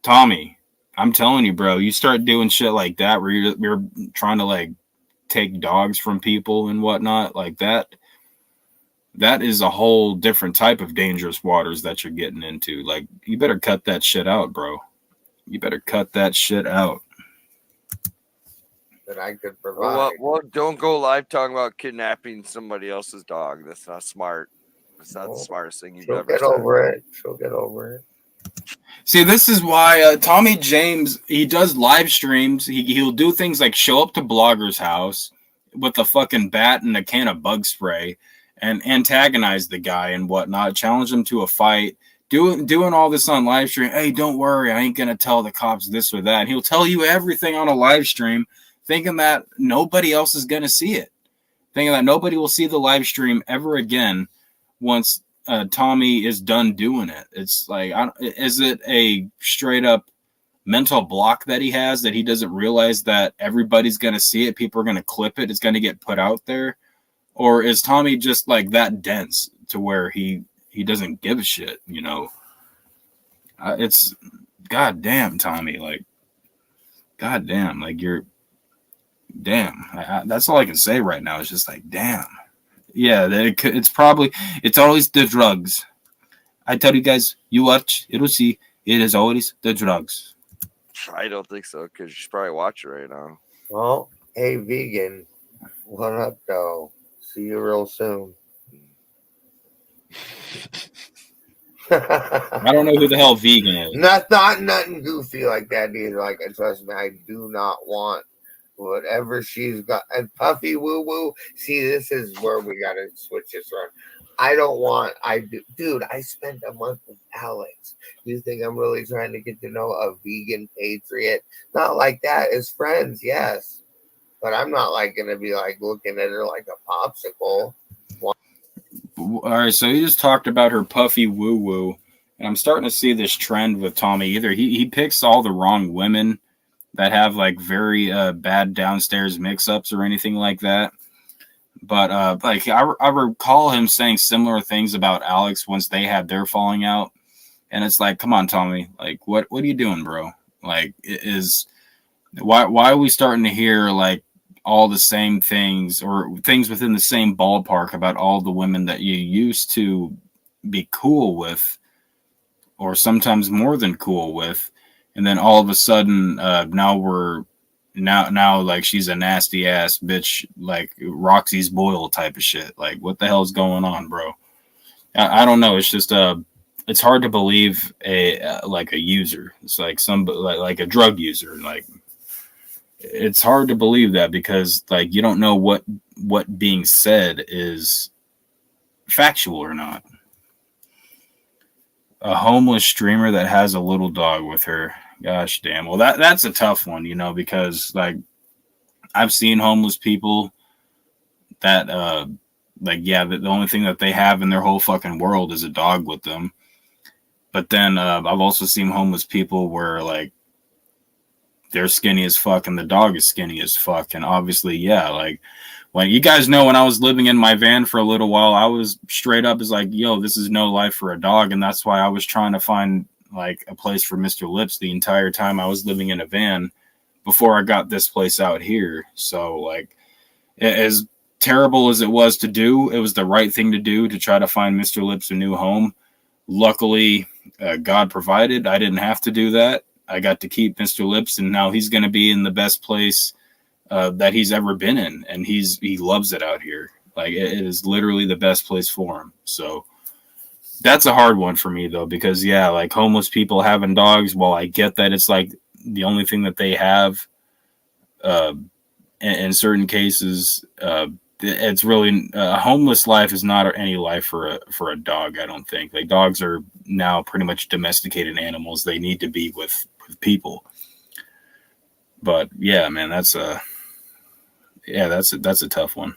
Tommy, I'm telling you, bro, you start doing shit like that where you're trying to like take dogs from people and whatnot like that. That is a whole different type of dangerous waters that you're getting into. Like, you better cut that shit out, bro. You better cut that shit out. That I could provide. Well, don't go live talking about kidnapping somebody else's dog. That's not smart. That's not the smartest thing you've ever said. She'll get over it. See, this is why Tommy James, he does live streams. He'll do things like show up to Blogger's house with a fucking bat and a can of bug spray and antagonize the guy and whatnot, challenge him to a fight, doing all this on live stream. Hey, don't worry, I ain't going to tell the cops this or that. And he'll tell you everything on a live stream, thinking that nobody else is going to see it, thinking that nobody will see the live stream ever again once Tommy is done doing it. It's like, is it a straight up mental block that he has that he doesn't realize that everybody's going to see it? People are going to clip it. It's going to get put out there. Or is Tommy just like that dense to where he doesn't give a shit, you know? It's goddamn, Tommy, like, goddamn, like you're damn. That's all I can say right now. It's just like, damn. Yeah, it's always the drugs. I tell you guys, you watch, it'll see, it is always the drugs. I don't think so, because you should probably watch it right now. Well, hey, vegan, What up, though? See you real soon. I don't know who the hell vegan is. Not nothing goofy like that either. Like, trust me, I do not want whatever she's got. And Puffy Woo Woo. See, this is where we gotta switch this around. I don't want. Dude. I spent a month with Alex. You think I'm really trying to get to know a vegan patriot? Not like that. As friends, yes, but I'm not like gonna be like looking at her like a popsicle. All right, so he just talked about her puffy woo woo, and I'm starting to see this trend with Tommy. Either he picks all the wrong women that have like very bad downstairs mix-ups or anything like that. But like I recall him saying similar things about Alex once they had their falling out, and it's like, come on, Tommy, like what are you doing, bro? Like, why are we starting to hear like all the same things or things within the same ballpark about all the women that you used to be cool with, or sometimes more than cool with, and then all of a sudden now like she's a nasty ass bitch, like Roxy's Boyle type of shit. Like, what the hell's going on, bro? I don't know. It's just it's hard to believe like a user. It's like like a drug user. Like, it's hard to believe that because like you don't know what being said is factual or not. A homeless streamer that has a little dog with her. Gosh damn. Well, that's a tough one, you know, because like I've seen homeless people that like, yeah, the only thing that they have in their whole fucking world is a dog with them. But then I've also seen homeless people where like they're skinny as fuck and the dog is skinny as fuck. And obviously, yeah, like when you guys know, when I was living in my van for a little while, I was straight up as like, yo, this is no life for a dog. And that's why I was trying to find like a place for Mr. Lips the entire time I was living in a van before I got this place out here. So like, as terrible as it was to do, it was the right thing to do to try to find Mr. Lips a new home. Luckily, God provided. I didn't have to do that. I got to keep Mr. Lips, and now he's going to be in the best place that he's ever been in, and he loves it out here. Like, it is literally the best place for him. So that's a hard one for me, though, because, yeah, like homeless people having dogs, well, I get that it's like the only thing that they have. In certain cases, it's really a homeless life is not any life for a dog. I don't think. Like, dogs are now pretty much domesticated animals. They need to be with people. But yeah, man, that's a tough one.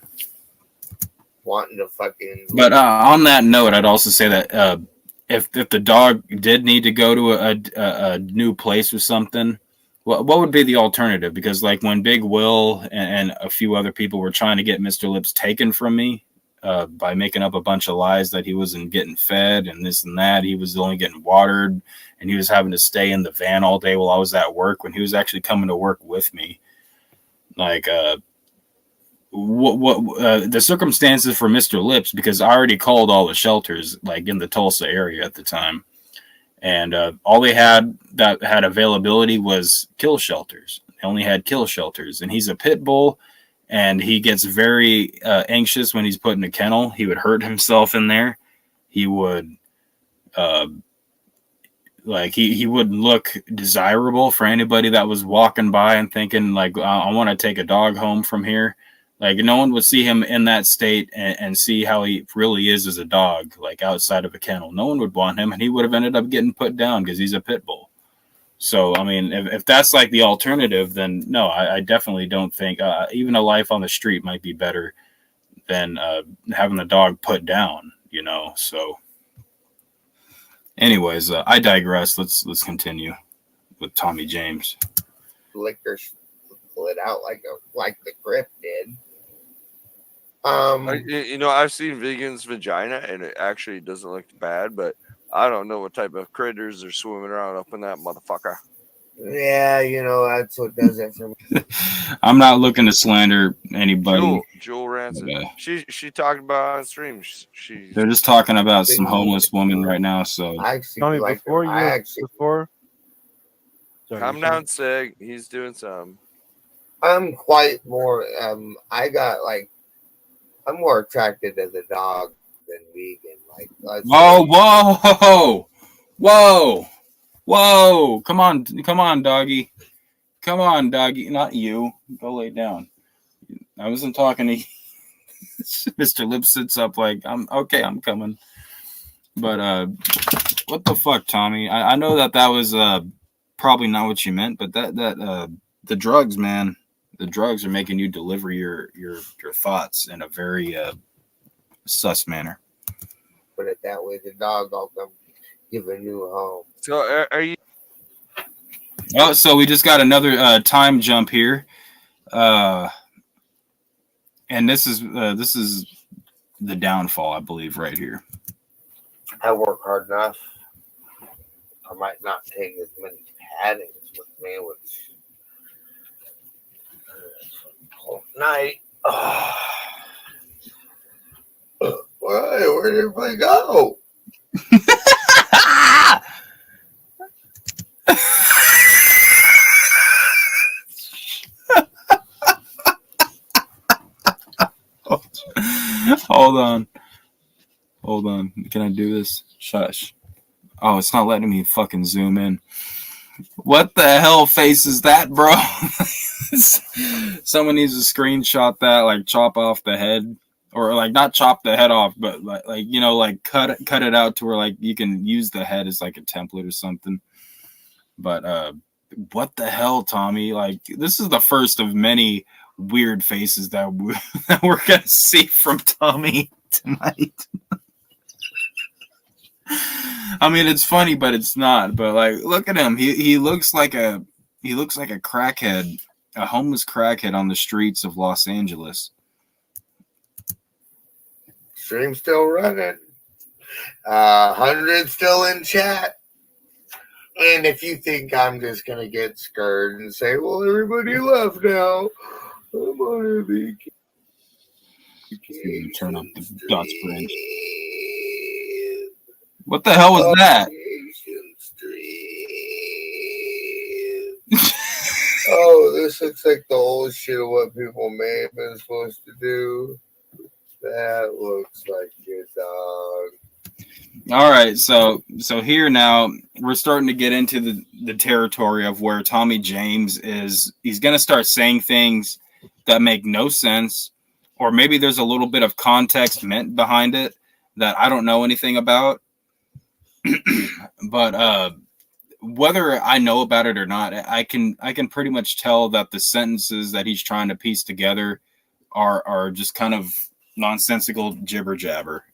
Wanting to fucking. But on that note, I'd also say that if the dog did need to go to a new place or something, what would be the alternative? Because like when Big Will and a few other people were trying to get Mr. Lips taken from me by making up a bunch of lies that he wasn't getting fed and this and that, he was only getting watered, and he was having to stay in the van all day while I was at work when he was actually coming to work with me. Like, what the circumstances for Mr. Lips, because I already called all the shelters like in the Tulsa area at the time, and all they had that had availability was kill shelters. They only had kill shelters, and he's a pit bull, and he gets very anxious when he's put in a kennel. He would hurt himself in there. He would like he wouldn't look desirable for anybody that was walking by and thinking like, I want to take a dog home from here. Like, no one would see him in that state and see how he really is as a dog, like outside of a kennel. No one would want him, and he would have ended up getting put down because he's a pit bull. So, I mean, if that's like the alternative, then no, I definitely don't think even a life on the street might be better than having the dog put down, you know. So, anyways, I digress. Let's continue with Tommy James. Liquor split out like the grip did. You know, I've seen Vegan's vagina, and it actually doesn't look bad, but I don't know what type of critters are swimming around up in that motherfucker. Yeah, you know, that's what does it for me. I'm not looking to slander anybody. Jewel Rancid. Okay. She talked about on stream. They're just talking about some homeless woman right now. So Tommy, before calm down, Sig. He's doing some. I'm quite more. I'm more attracted to the dog than vegan. Like, Whoa, whoa! Come on, doggy. Come on, doggy. Not you. Go lay down. I wasn't talking to you. Mr. Lip sits up like, I'm okay. I'm coming. But what the fuck, Tommy? I know that was probably not what you meant, but the drugs, man. The drugs are making you deliver your thoughts in a very sus manner. Put it that way, the dog will come give a new home. So are you? Oh, so we just got another time jump here, and this is the downfall, I believe, right here. I work hard enough. I might not take as many paddings with me, which night. Oh. Where'd everybody go? Hold on. Can I do this? Shush. Oh, it's not letting me fucking zoom in. What the hell face is that, bro? Someone needs to screenshot that, like chop off the head, or like not chop the head off, but like like cut it out to where like you can use the head as like a template or something. But what the hell, Tommy? Like, this is the first of many weird faces that we're gonna see from Tommy tonight. I mean, it's funny, but it's not. But like, look at him. He looks like a crackhead, a homeless crackhead on the streets of Los Angeles. Stream still running. 100 still in chat. And if you think I'm just gonna get scared and say, "Well, everybody left now," I'm gonna be. Turn up the dust range. What the hell was that? Oh, this looks like the old shit of what people may have been supposed to do. That looks like your dog. All right, so here now we're starting to get into the territory of where Tommy James he's gonna start saying things that make no sense, or maybe there's a little bit of context meant behind it that I don't know anything about. But whether I know about it or not, I can pretty much tell that the sentences that he's trying to piece together are just kind of nonsensical jibber jabber.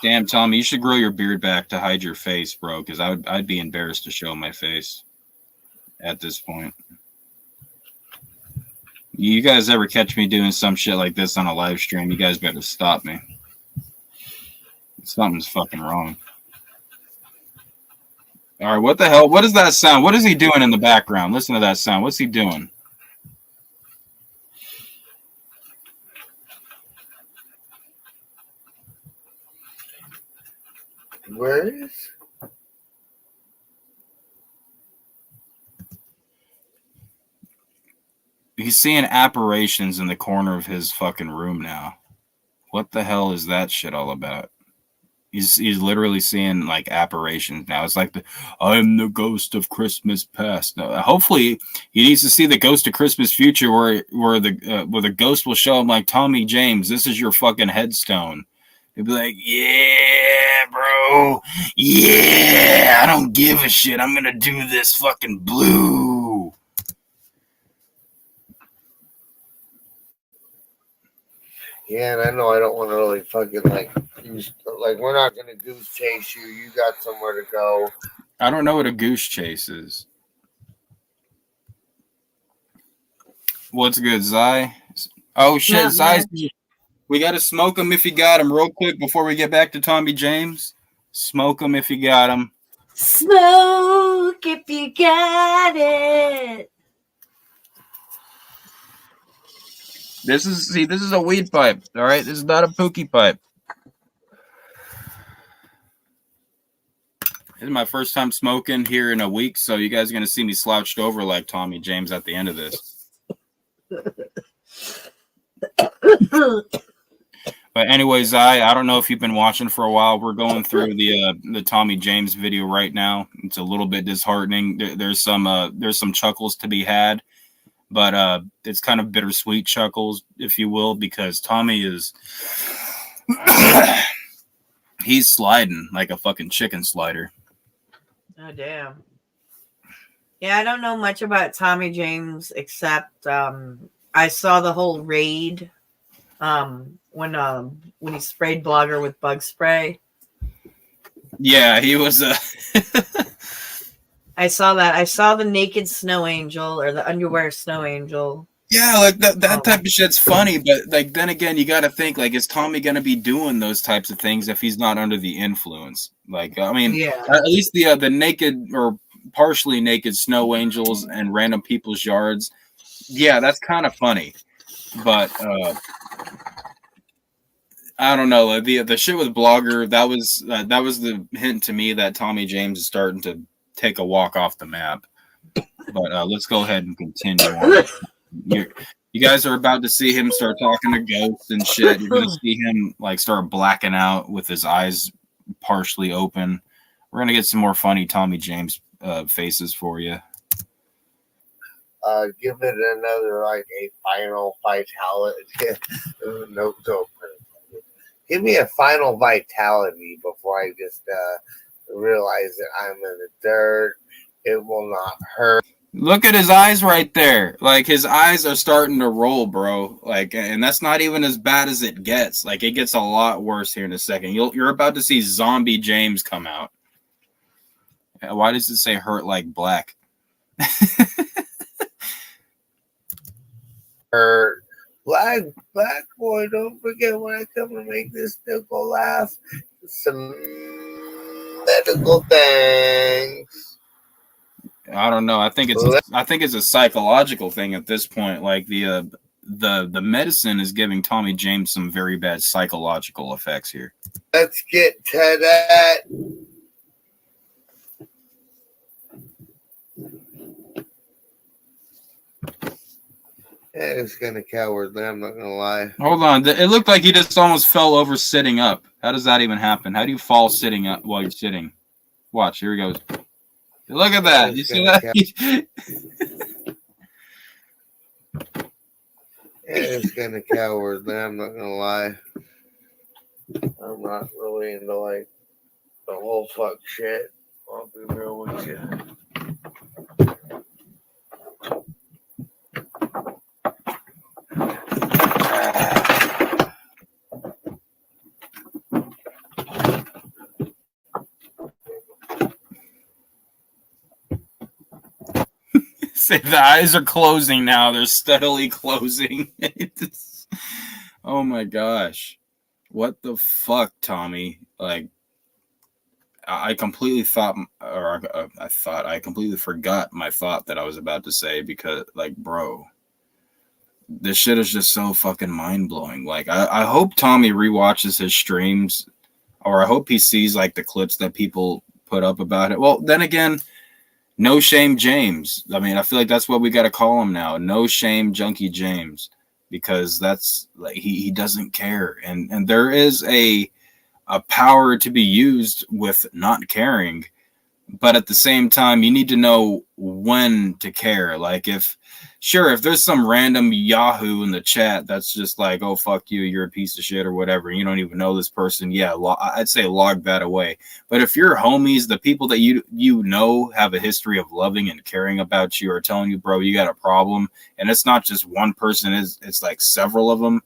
Damn, Tommy, you should grow your beard back to hide your face, bro, because I'd be embarrassed to show my face at this point. You guys ever catch me doing some shit like this on a live stream, you guys better stop me. Something's fucking wrong. All right, what the hell? What is that sound? What is he doing in the background? Listen to that sound. What's he doing? Where is? He's seeing apparitions in the corner of his fucking room now. What the hell is that shit all about? He's literally seeing like apparitions now. It's like I'm the ghost of Christmas past. No, hopefully he needs to see the ghost of Christmas future, where the ghost will show him like, Tommy James, this is your fucking headstone. He'd be like, yeah, bro, yeah, I don't give a shit. I'm gonna do this fucking blue. Yeah, and I know I don't want to really fucking we're not gonna goose chase you. You got somewhere to go. I don't know what a goose chase is. What's good, Zai? Oh shit, Yeah, Zai's. We gotta smoke him if you got him, real quick before we get back to Tommy James. Smoke him if you got him. Smoke if you got it. This is a weed pipe. All right, this is not a pookie pipe. This is my first time smoking here in a week, so you guys are gonna see me slouched over like Tommy James at the end of this. But anyways, I don't know if you've been watching for a while. We're going through the Tommy James video right now. It's a little bit disheartening. There's some chuckles to be had, but it's kind of bittersweet chuckles, if you will, because Tommy is he's sliding like a fucking chicken slider. Oh damn. Yeah, I don't know much about Tommy James except I saw the whole raid when he sprayed Blogger with bug spray. Yeah, he was I saw that. I saw the naked snow angel or the underwear snow angel. Yeah, like that type of shit's funny, but like then again, you got to think like, is Tommy gonna be doing those types of things if he's not under the influence? Like, I mean, Yeah. at least the naked or partially naked snow angels and random people's yards, yeah, that's kind of funny, but I don't know. The shit with Blogger, that was the hint to me that Tommy James is starting to take a walk off the map. But let's go ahead and continue on. You guys are about to see him start talking to ghosts and shit. You're gonna see him like start blacking out with his eyes partially open. We're gonna get some more funny Tommy James faces for you. Give it another like a final vitality. No, give me a final vitality before I just realize that I'm in the dirt. It will not hurt. Look at his eyes right there. Like his eyes are starting to roll, bro. Like, and that's not even as bad as it gets. Like it gets a lot worse here in a second. You're about to see Zombie James come out. Why does it say hurt like black? Hurt. Black boy, don't forget when I come and make this nickel laugh. Some medical things. I don't know. I think it's a psychological thing at this point. Like the medicine is giving Tommy James some very bad psychological effects here. Let's get to that. Yeah, it's kind of cowardly. I'm not gonna lie. Hold on. It looked like he just almost fell over sitting up. How does that even happen? How do you fall sitting up while you're sitting? Watch. Here he goes. Look at that. You see that? It's kind of cowardly. I'm not gonna lie. I'm not really into like the whole fuck shit. I'll be real with you. Say the eyes are closing now. They're steadily closing. Oh my gosh. What the fuck, Tommy? Like, I completely thought, or I completely forgot my thought that I was about to say because, like, bro, this shit is just so fucking mind blowing. Like, I hope Tommy rewatches his streams, or I hope he sees like the clips that people put up about it. Well, then again, No Shame James. I mean, I feel like that's what we got to call him now. No Shame Junkie James, because that's like he doesn't care, and there is a power to be used with not caring, but at the same time, you need to know when to care. Like if there's some random Yahoo in the chat that's just like, oh, fuck you, you're a piece of shit or whatever, you don't even know this person, yeah, I'd say log that away. But if your homies, the people that you know have a history of loving and caring about you, are telling you, bro, you got a problem, and it's not just one person, it's like several of them,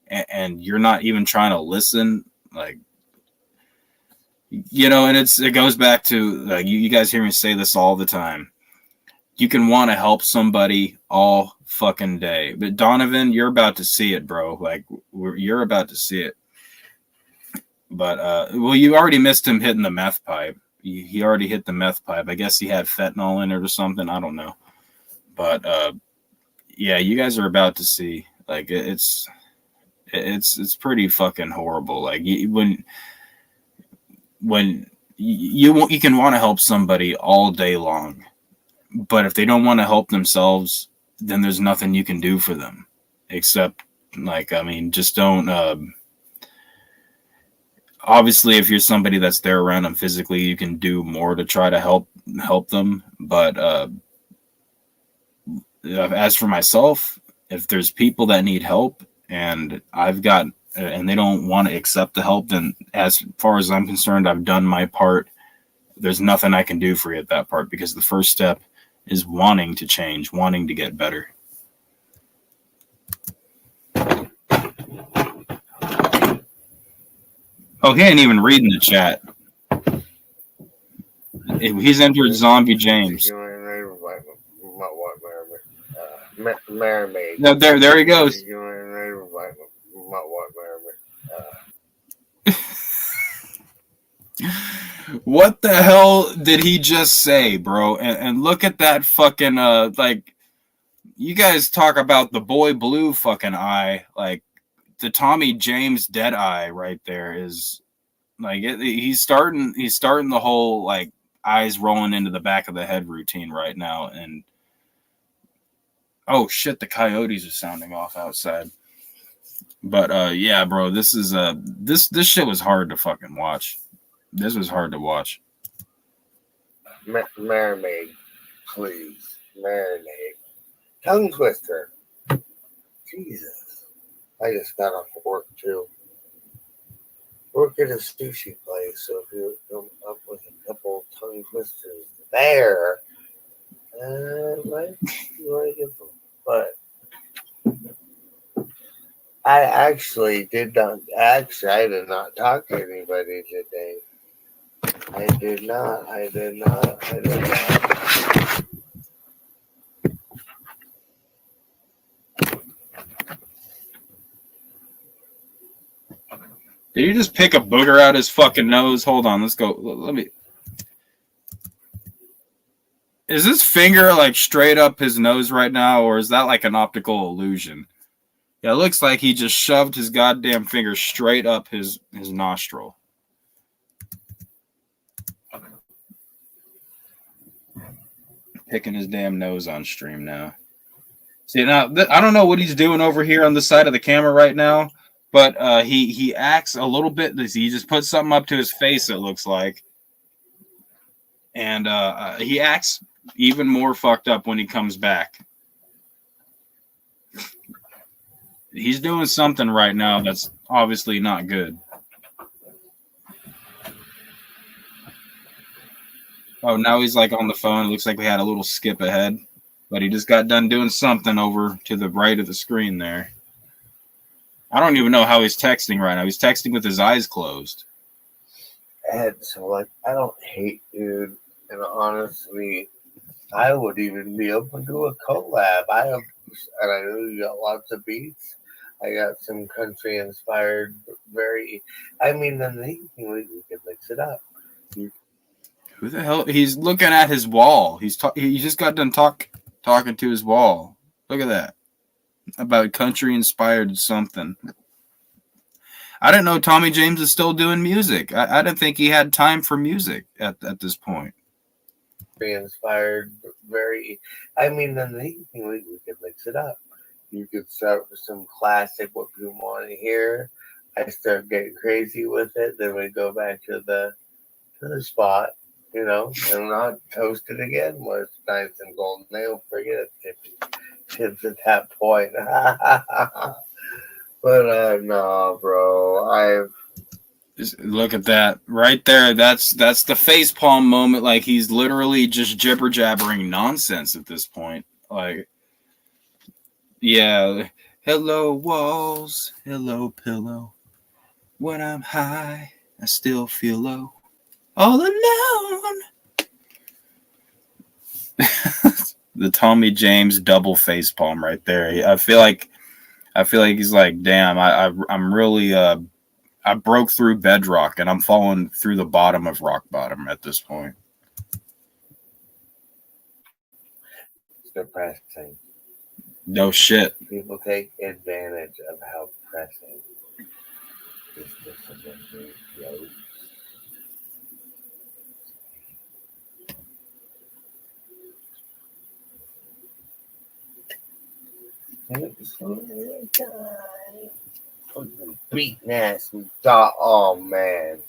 and you're not even trying to listen, like, you know, and it goes back to like you guys hear me say this all the time. You can want to help somebody all fucking day, but Donovan, you're about to see it, bro. Like you're about to see it. But well, you already missed him hitting the meth pipe. He already hit the meth pipe. I guess he had fentanyl in it or something. I don't know. But yeah, you guys are about to see. Like it's pretty fucking horrible. Like when you can want to help somebody all day long, but if they don't want to help themselves, then there's nothing you can do for them except, like, I mean, just don't. Obviously, if you're somebody that's there around them physically, you can do more to try to help them. But as for myself, if there's people that need help and and they don't want to accept the help, then as far as I'm concerned, I've done my part. There's nothing I can do for you at that part, because the first step is wanting to change, wanting to get better. Oh, he ain't even reading the chat. He's entered Zombie James. Mermaid. No, there he goes. What the hell did he just say, bro? And look at that fucking like, you guys talk about the boy blue fucking eye, like the Tommy James dead eye right there is like he's starting the whole like eyes rolling into the back of the head routine right now. And oh shit, the coyotes are sounding off outside. But yeah, bro, this is this shit was hard to fucking watch. This was hard to watch. Mermaid, please. Marinade. Tongue twister. Jesus. I just got off of work too. Work at a sushi place, so if you come up with a couple tongue twisters there, might be really good for them. But I did not talk to anybody today. I did not. Did he just pick a booger out his fucking nose? Hold on, let's go. Let me. Is this finger like straight up his nose right now, or is that like an optical illusion? Yeah, it looks like he just shoved his goddamn finger straight up his nostril. Picking his damn nose on stream now. See, now I don't know what he's doing over here on the side of the camera right now, but he acts a little bit. He just put something up to his face, it looks like, and he acts even more fucked up when he comes back. He's doing something right now that's obviously not good. Oh, now he's like on the phone. It looks like we had a little skip ahead, but he just got done doing something over to the right of the screen there. I don't even know how he's texting right now. He's texting with his eyes closed. And so, like, I don't hate dude, and honestly, I would even be open to a collab. I know you got lots of beats. I got some country inspired, then we could mix it up. Who the hell? He's looking at his wall. He just got done talking to his wall. Look at that. About country inspired something. I didn't know Tommy James is still doing music. I didn't think he had time for music at this point. Inspired, then we could mix it up. You could start with some classic, what you want to hear. I start getting crazy with it. Then we go back to the spot, and not toast it again. When it's nice and golden, they'll forget it. Tips at that point. But no, bro. Just look at that right there. That's the facepalm moment. Like, he's literally just jibber jabbering nonsense at this point. Like, yeah. Hello walls, hello pillow. When I'm high, I still feel low. All alone. The Tommy James double facepalm right there. I feel like he's like, damn, I'm really I broke through bedrock and I'm falling through the bottom of rock bottom at this point. Depressing. No shit. People take advantage of how pressing this disability goes. And it's beating ass and thought, oh man.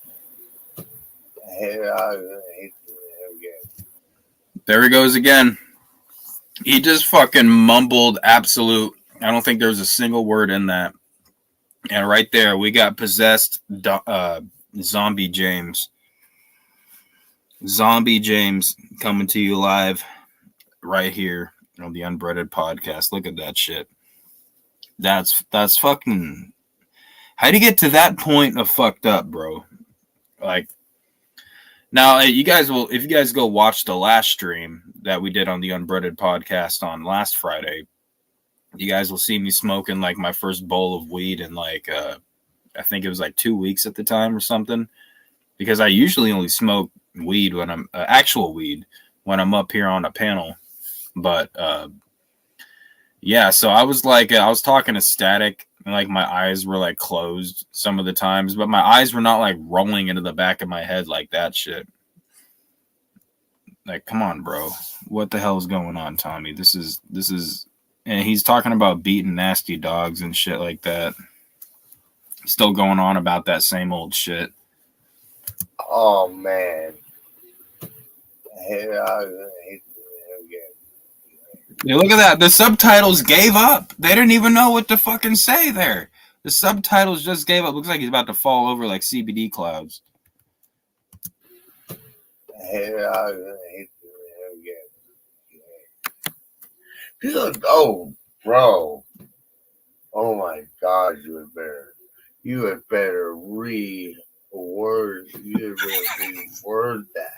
There he goes again. He just fucking mumbled absolute. I don't think there's a single word in that. And right there, we got possessed Zombie James. Zombie James coming to you live right here on the Unbreaded Podcast. Look at that shit. That's fucking. How do you get to that point of fucked up, bro? Like, now you guys will, if you guys go watch the last stream that we did on the Unbreaded Podcast on last Friday, you guys will see me smoking like my first bowl of weed in like I think it was like 2 weeks at the time or something, because I usually only smoke weed when I'm actual weed when I'm up here on a panel. But yeah, so I was like, I was talking to Static, and like my eyes were like closed some of the times, but my eyes were not like rolling into the back of my head like that shit. Like, come on, bro. What the hell is going on, Tommy? This is, and he's talking about beating nasty dogs and shit like that. Still going on about that same old shit. Oh man. Yeah, look at that. The subtitles gave up. They didn't even know what to fucking say there. The subtitles just gave up. Looks like he's about to fall over like CBD clouds. Oh, bro. Oh my God, you had better reword that.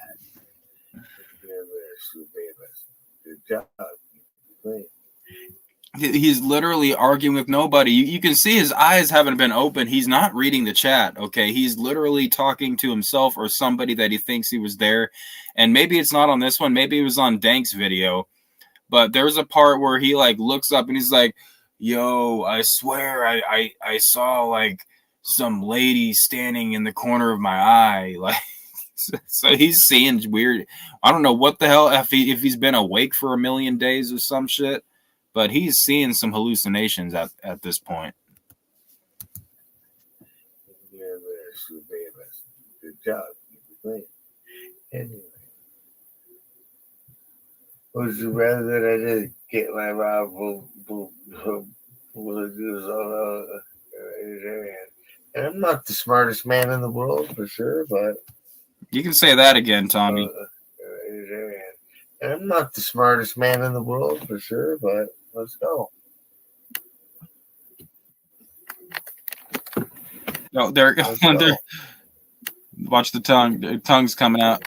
He's literally arguing with nobody. You can see his eyes haven't been open. He's not reading the chat, okay? He's literally talking to himself or somebody that he thinks he was there. And maybe it's not on this one. Maybe it was on Dank's video. But there's a part where he like looks up and he's like, yo, I swear I saw like some lady standing in the corner of my eye. Like, so he's seeing weird. I don't know what the hell, if he's been awake for a million days or some shit, but he's seeing some hallucinations at this point. Good job. Anyway. Would you rather that I just get my mouth and I'm not the smartest man in the world for sure, but you can say that again, Tommy. And I'm not the smartest man in the world for sure, but let's go. Oh, there. Watch the tongue. The tongue's coming out.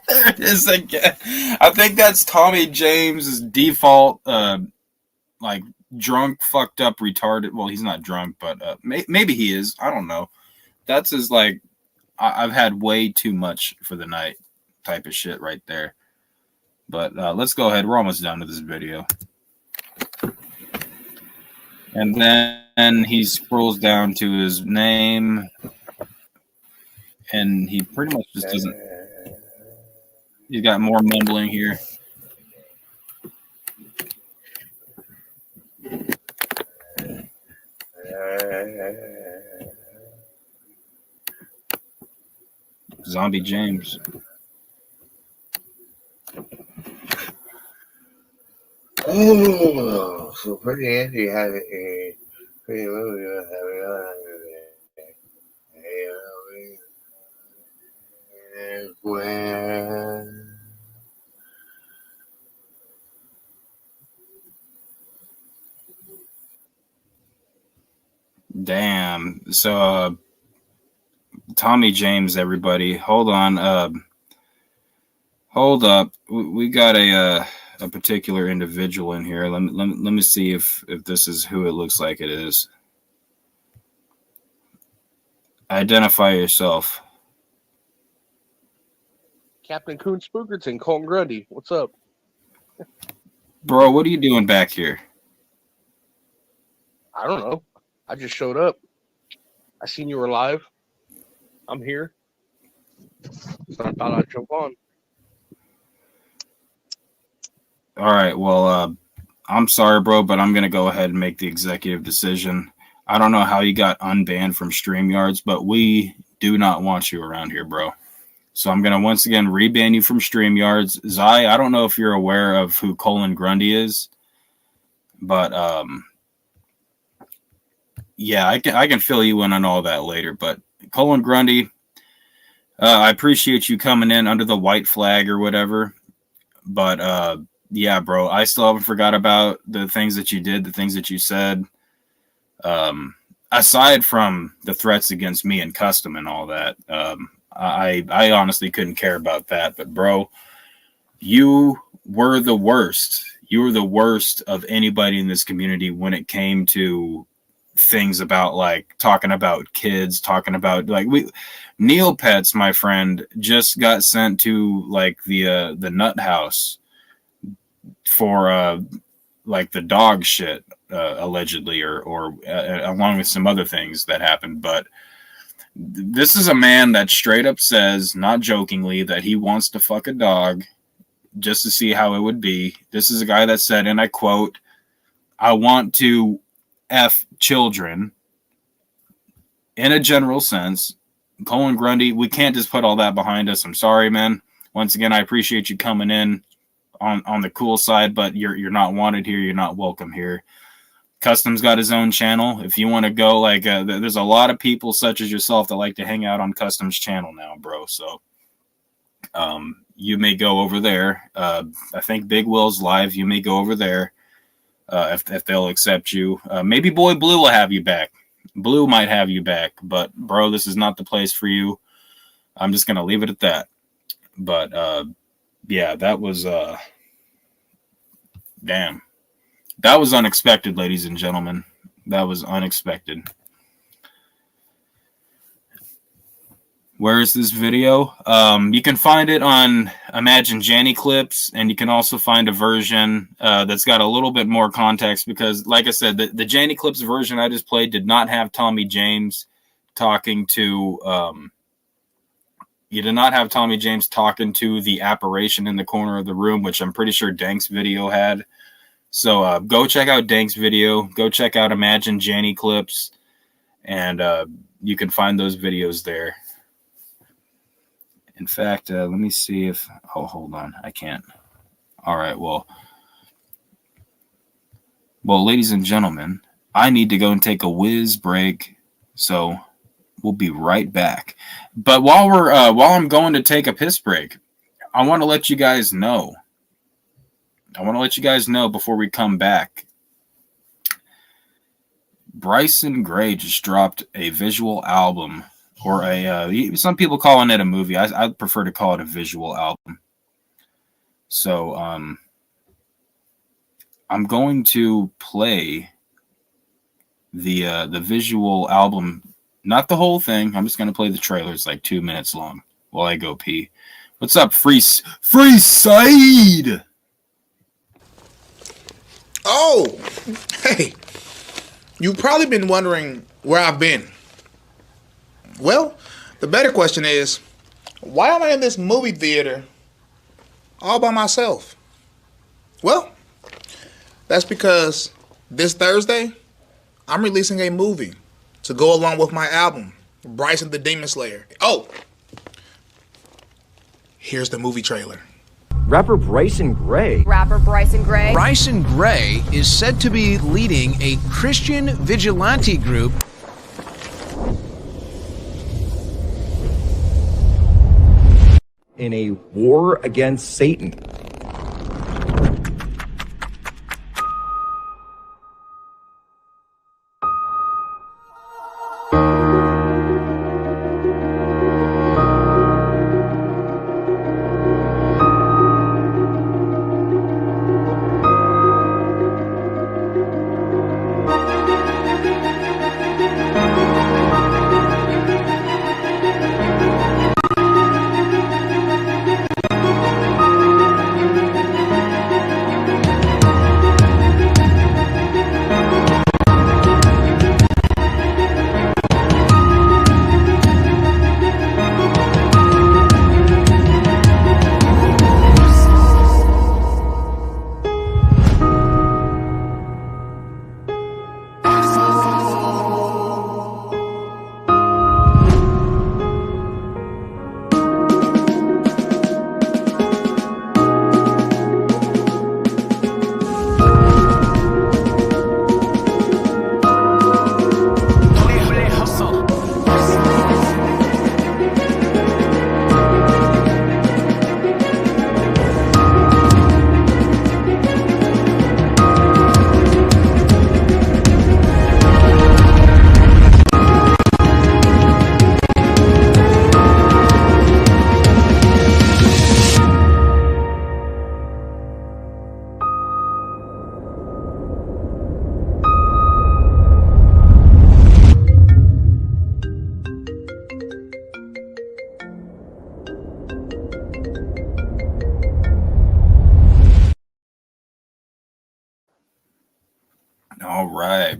There it is again. I think that's Tommy James's default, like drunk, fucked up, retarded. Well, he's not drunk, but maybe he is. I don't know. That's his like. I've had way too much for the night type of shit right there. But let's go ahead. We're almost done with this video. And then he scrolls down to his name, and he pretty much just doesn't. He's got more mumbling here. Zombie James. Oh, so pretty Andy had a pretty Gwen. Damn. So Tommy James, everybody. Hold on. Hold up. We got a particular individual in here. Let me see if this is who it looks like it is. Identify yourself. Captain Coon Spookerton, Colton Grundy. What's up? Bro, what are you doing back here? I don't know. I just showed up. I seen you were live. I'm here. So I thought I'd jump on. All right, well, I'm sorry, bro, but I'm going to go ahead and make the executive decision. I don't know how you got unbanned from StreamYards, but we do not want you around here, bro. So I'm going to once again reban you from StreamYards. Zai, I don't know if you're aware of who Colin Grundy is, but yeah, I can fill you in on all that later. But Colin Grundy, I appreciate you coming in under the white flag or whatever, but yeah, bro, I still haven't forgot about the things that you did, the things that you said. Aside from the threats against me and Custom and all that, I honestly couldn't care about that. But bro, you were the worst. You were the worst of anybody in this community when it came to things about like talking about kids, talking about like Neopets, my friend, just got sent to like the nut house for like the dog shit allegedly or along with some other things that happened. But this is a man that straight up says, not jokingly, that he wants to fuck a dog just to see how it would be. This is a guy that said, and I quote, "I want to F children," in a general sense. Colin Grundy, we can't just put all that behind us. I'm sorry, man. Once again, I appreciate you coming in on the cool side, but you're not wanted here. You're not welcome here. Custom's got his own channel. If you want to go, like, there's a lot of people such as yourself that like to hang out on Custom's channel now, bro. So you may go over there. I think Big Will's live. You may go over there if they'll accept you. Maybe Boy Blue will have you back. Blue might have you back, but bro, this is not the place for you. I'm just gonna leave it at that. But yeah, that was damn. That was unexpected, ladies and gentlemen. That was unexpected. Where is this video? You can find it on Imagine Janny Clips, and you can also find a version that's got a little bit more context because, like I said, the Janny Clips version I just played did not have Tommy James talking to... you did not have Tommy James talking to the apparition in the corner of the room, which I'm pretty sure Dank's video had. So go check out Dank's video. Go check out Imagine Janny Clips, and you can find those videos there. In fact, let me see if... Oh, hold on. I can't. All right, well, ladies and gentlemen, I need to go and take a whiz break, so we'll be right back. But while I'm going to take a piss break, I want to let you guys know. Before we come back. Bryson Gray just dropped a visual album, or some people calling it a movie. I prefer to call it a visual album. So I'm going to play the visual album, not the whole thing. I'm just going to play the trailer. It's like 2 minutes long while I go pee. What's up, Free Side? Oh, hey, you've probably been wondering where I've been. Well, the better question is, why am I in this movie theater all by myself? Well, that's because this Thursday, I'm releasing a movie to go along with my album, Bryson the Demon Slayer. Oh, here's the movie trailer. Rapper Bryson Gray. Bryson Gray is said to be leading a Christian vigilante group in a war against Satan.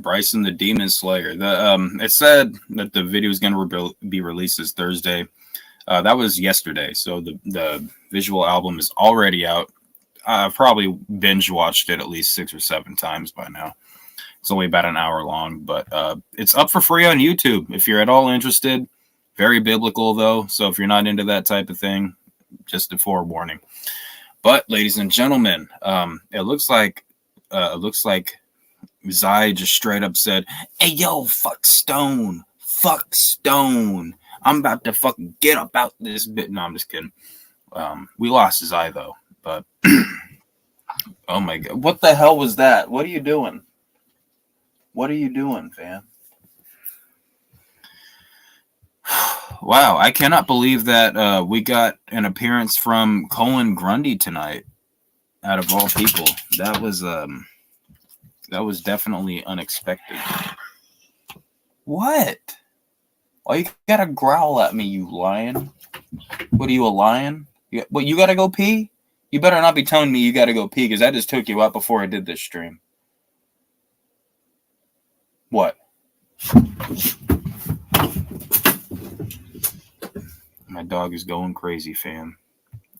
Bryson the Demon Slayer. It said that the video is going to be released this Thursday. That was yesterday, so the visual album is already out. I've probably binge watched it at least 6 or 7 times by now. It's only about an hour long, but it's up for free on YouTube if you're at all interested. Very biblical though, so if you're not into that type of thing, just a forewarning. But ladies and gentlemen, it looks like Zai just straight up said, "Hey yo, fuck Stone. I'm about to fucking get about this bit." No, I'm just kidding. We lost his eye though, but oh my god, what the hell was that? What are you doing? What are you doing, fam? Wow, I cannot believe that we got an appearance from Colin Grundy tonight. Out of all people, that was definitely unexpected. What? Why you gotta growl at me, you lion? What are you, a lion? You gotta go pee? You better not be telling me you gotta go pee, because I just took you out before I did this stream. What? My dog is going crazy, fam.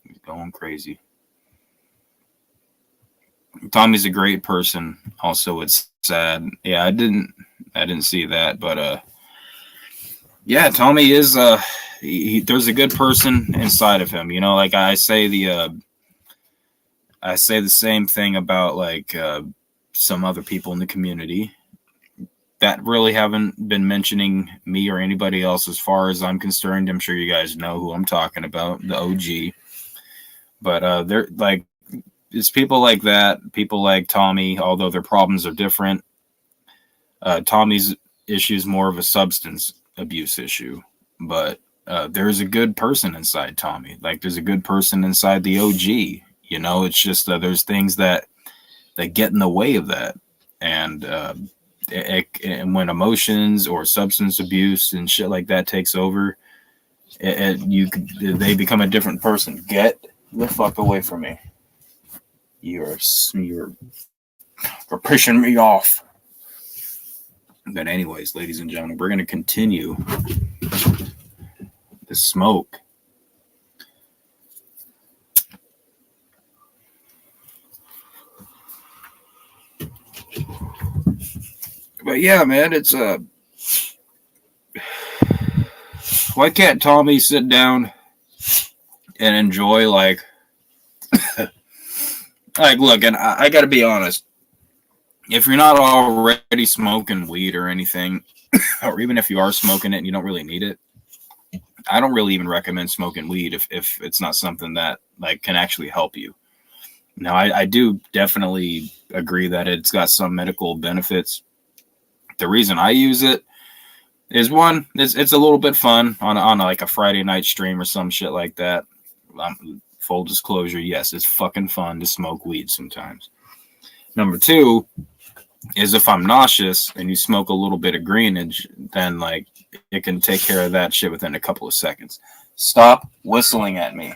He's going crazy. Tommy's a great person. Also, it's sad. Yeah, I didn't see that, but yeah, Tommy is there's a good person inside of him. You know, like I say the same thing about like some other people in the community that really haven't been mentioning me or anybody else as far as I'm concerned. I'm sure you guys know who I'm talking about, the OG. But they're like, it's people like that, people like Tommy, although their problems are different. Tommy's issue is more of a substance abuse issue, but there's a good person inside Tommy. Like there's a good person inside the OG. You know, it's just there's things that get in the way of that. And and when emotions or substance abuse and shit like that takes over, they become a different person. Get the fuck away from me. You're pushing me off. But anyways, ladies and gentlemen, we're going to continue the smoke. But yeah, man, it's why can't Tommy sit down and enjoy like look, and I got to be honest, if you're not already smoking weed or anything, or even if you are smoking it and you don't really need it, I don't really even recommend smoking weed if it's not something that like can actually help you. Now, I do definitely agree that it's got some medical benefits. The reason I use it is one, it's a little bit fun on like a Friday night stream or some shit like that. Full disclosure, yes, it's fucking fun to smoke weed sometimes. Number two is if I'm nauseous and you smoke a little bit of greenage, then like it can take care of that shit within a couple of seconds. Stop whistling at me.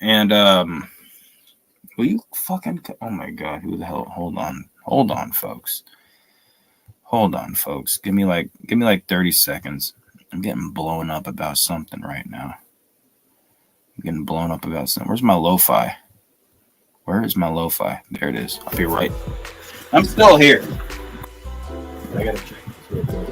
And will you fucking, oh my god, who the hell? Hold on, folks. Give me like 30 seconds. I'm getting blown up about something right now. Where's my lo-fi? Where is my lo-fi? There it is. I'll be right. I'm still here. I gotta check this real quick.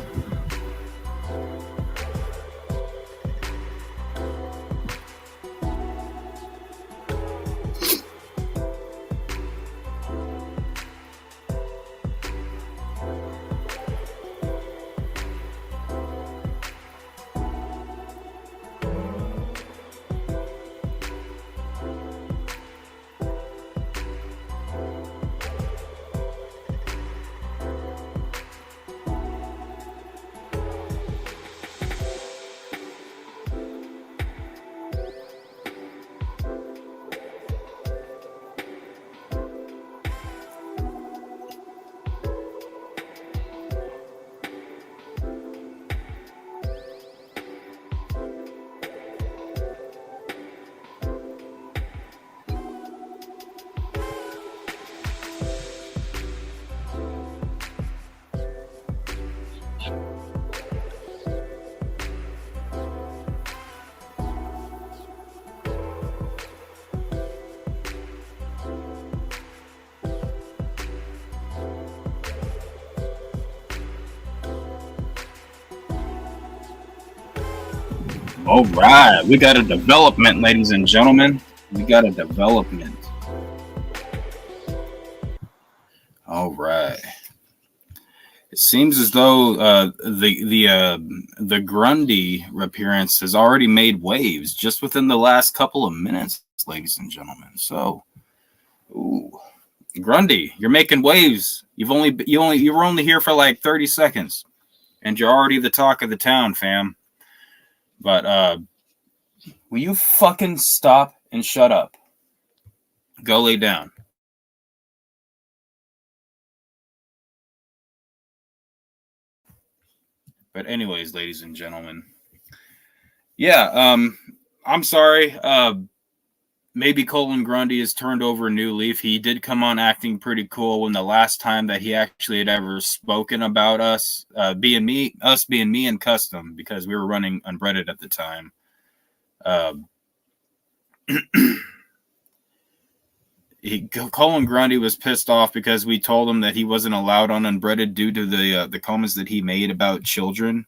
All right, we got a development, ladies and gentlemen. We got a development. All right. It seems as though the Grundy appearance has already made waves just within the last couple of minutes, ladies and gentlemen. So, ooh, Grundy, you're making waves. You were only here for like 30 seconds, and you're already the talk of the town, fam. But will you fucking stop and shut up? Go lay down. But anyways, ladies and gentlemen, yeah, I'm sorry. Maybe Colin Grundy has turned over a new leaf. He did come on acting pretty cool when the last time that he actually had ever spoken about us being me and Custom, because we were running Unbreaded at the time. Colin Grundy was pissed off because we told him that he wasn't allowed on Unbreaded due to the comments that he made about children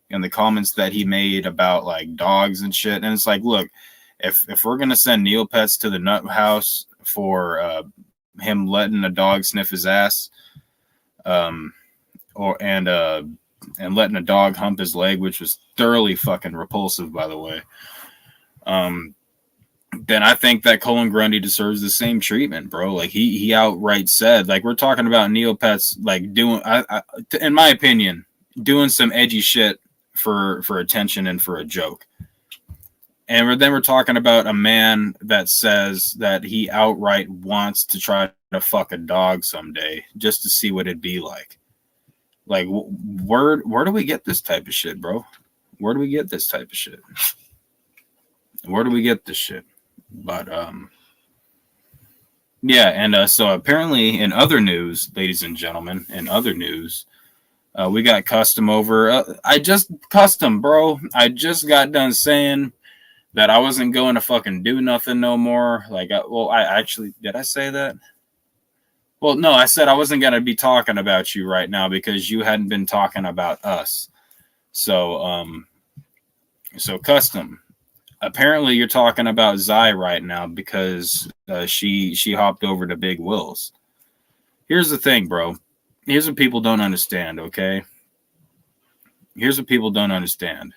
and the comments that he made about like dogs and shit. And it's like, look, if we're gonna send Neopets to the nut house for him letting a dog sniff his ass, and letting a dog hump his leg, which was thoroughly fucking repulsive, by the way, then I think that Colin Grundy deserves the same treatment, bro. Like he outright said, like, we're talking about Neopets, like doing, in my opinion, doing some edgy shit for attention and for a joke. And then we're talking about a man that says that he outright wants to try to fuck a dog someday just to see what it'd be like. Like, where do we get this type of shit, bro? Where do we get this type of shit? Where do we get this shit? But yeah, and so apparently in other news, ladies and gentlemen, we got Custom over. Custom, bro. I just got done saying that I wasn't going to fucking do nothing no more. Like, I actually, did I say that? Well, no, I said I wasn't going to be talking about you right now because you hadn't been talking about us. So, Custom, apparently you're talking about Zai right now because she hopped over to Big Will's. Here's the thing, bro. Here's what people don't understand, okay? Here's what people don't understand.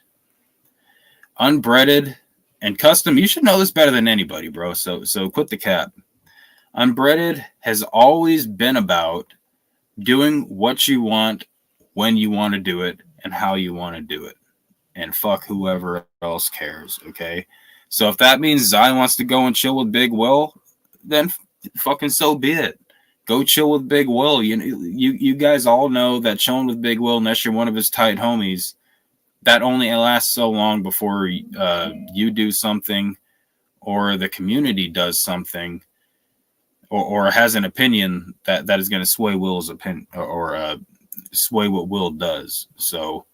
Unbreaded and Custom, you should know this better than anybody, bro. So quit the cap. Unbreaded has always been about doing what you want, when you want to do it, and how you want to do it. And fuck whoever else cares, okay? So if that means Zai wants to go and chill with Big Will, then fucking so be it. Go chill with Big Will. You guys all know that chilling with Big Will, unless you're one of his tight homies, that only lasts so long before you do something or the community does something or has an opinion that is going to sway Will's opinion or sway what Will does. So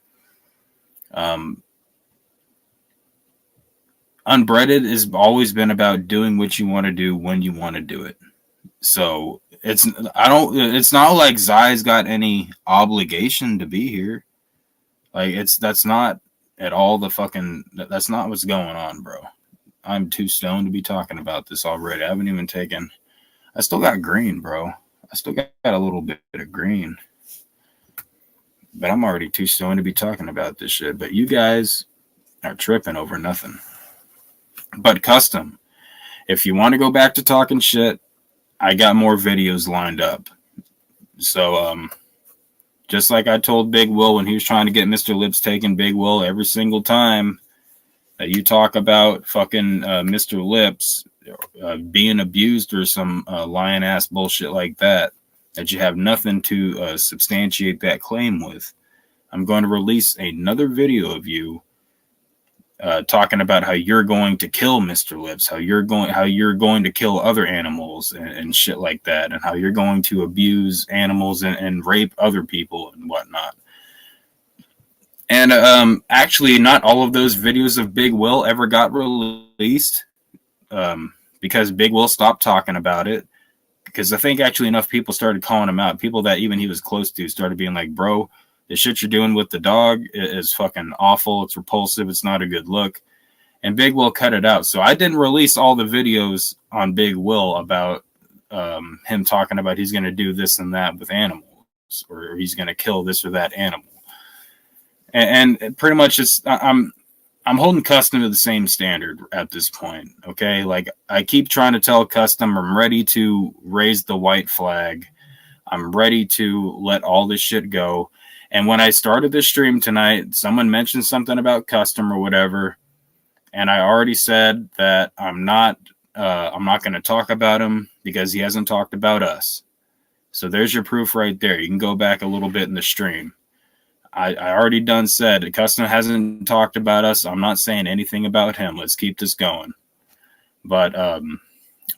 Unbreaded has always been about doing what you want to do when you want to do it. So it's not like Zai's got any obligation to be here. Like that's not at all that's not what's going on, bro. I'm too stoned to be talking about this already. I haven't even taken, I still got green, bro. I still got a little bit of green, but I'm already too stoned to be talking about this shit. But you guys are tripping over nothing. But Custom, if you want to go back to talking shit, I got more videos lined up. So, just like I told Big Will when he was trying to get Mr. Lips taken, Big Will, every single time that you talk about fucking Mr. Lips being abused or some lying ass bullshit like that you have nothing to substantiate that claim with, I'm going to release another video of you talking about how you're going to kill Mr. Lips, how you're going to kill other animals and shit like that, and how you're going to abuse animals and rape other people and whatnot. And actually, not all of those videos of Big Will ever got released because Big Will stopped talking about it. Because I think actually enough people started calling him out. People that even he was close to started being like, bro, the shit you're doing with the dog is fucking awful. It's repulsive. It's not a good look. And Big Will cut it out. So I didn't release all the videos on Big Will about him talking about he's going to do this and that with animals, or he's going to kill this or that animal. And pretty much I'm holding Custom to the same standard at this point. Okay. Like I keep trying to tell Custom, I'm ready to raise the white flag. I'm ready to let all this shit go. And when I started this stream tonight, someone mentioned something about Custom or whatever. And I already said that I'm not going to talk about him because he hasn't talked about us. So there's your proof right there. You can go back a little bit in the stream. I already done said Custom hasn't talked about us. I'm not saying anything about him. Let's keep this going. But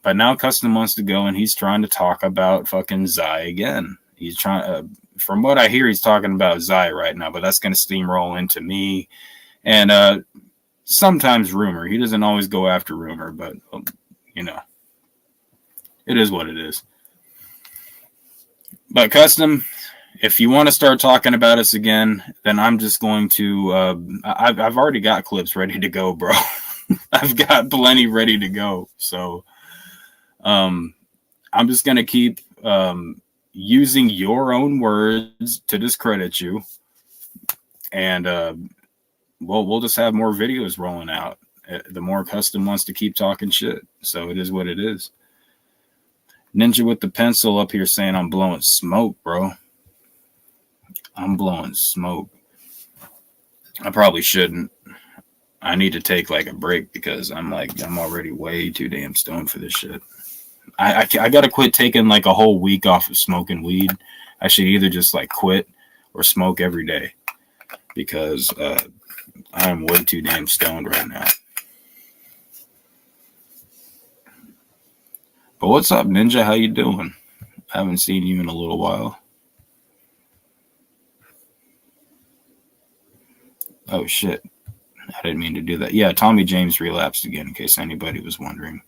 now Custom wants to go and he's trying to talk about fucking Zai again. He's trying. From what I hear, he's talking about Zai right now. But that's going to steamroll into me and sometimes Rumor. He doesn't always go after Rumor, but you know, it is what it is. But Custom, if you want to start talking about us again, then I'm just going to. I've already got clips ready to go, bro. I've got plenty ready to go. So, I'm just gonna keep using your own words to discredit you, and we'll just have more videos rolling out. The more Custom wants to keep talking shit, so it is what it is. Ninja with the pencil up here saying I'm blowing smoke, bro. I'm blowing smoke. I probably shouldn't. I need to take like a break because I'm already way too damn stoned for this shit. I gotta quit taking like a whole week off of smoking weed. I should either just like quit or smoke every day because I'm way too damn stoned right now. But what's up, Ninja? How you doing? I haven't seen you in a little while. Oh, shit. I didn't mean to do that. Yeah, Tommy James relapsed again, in case anybody was wondering.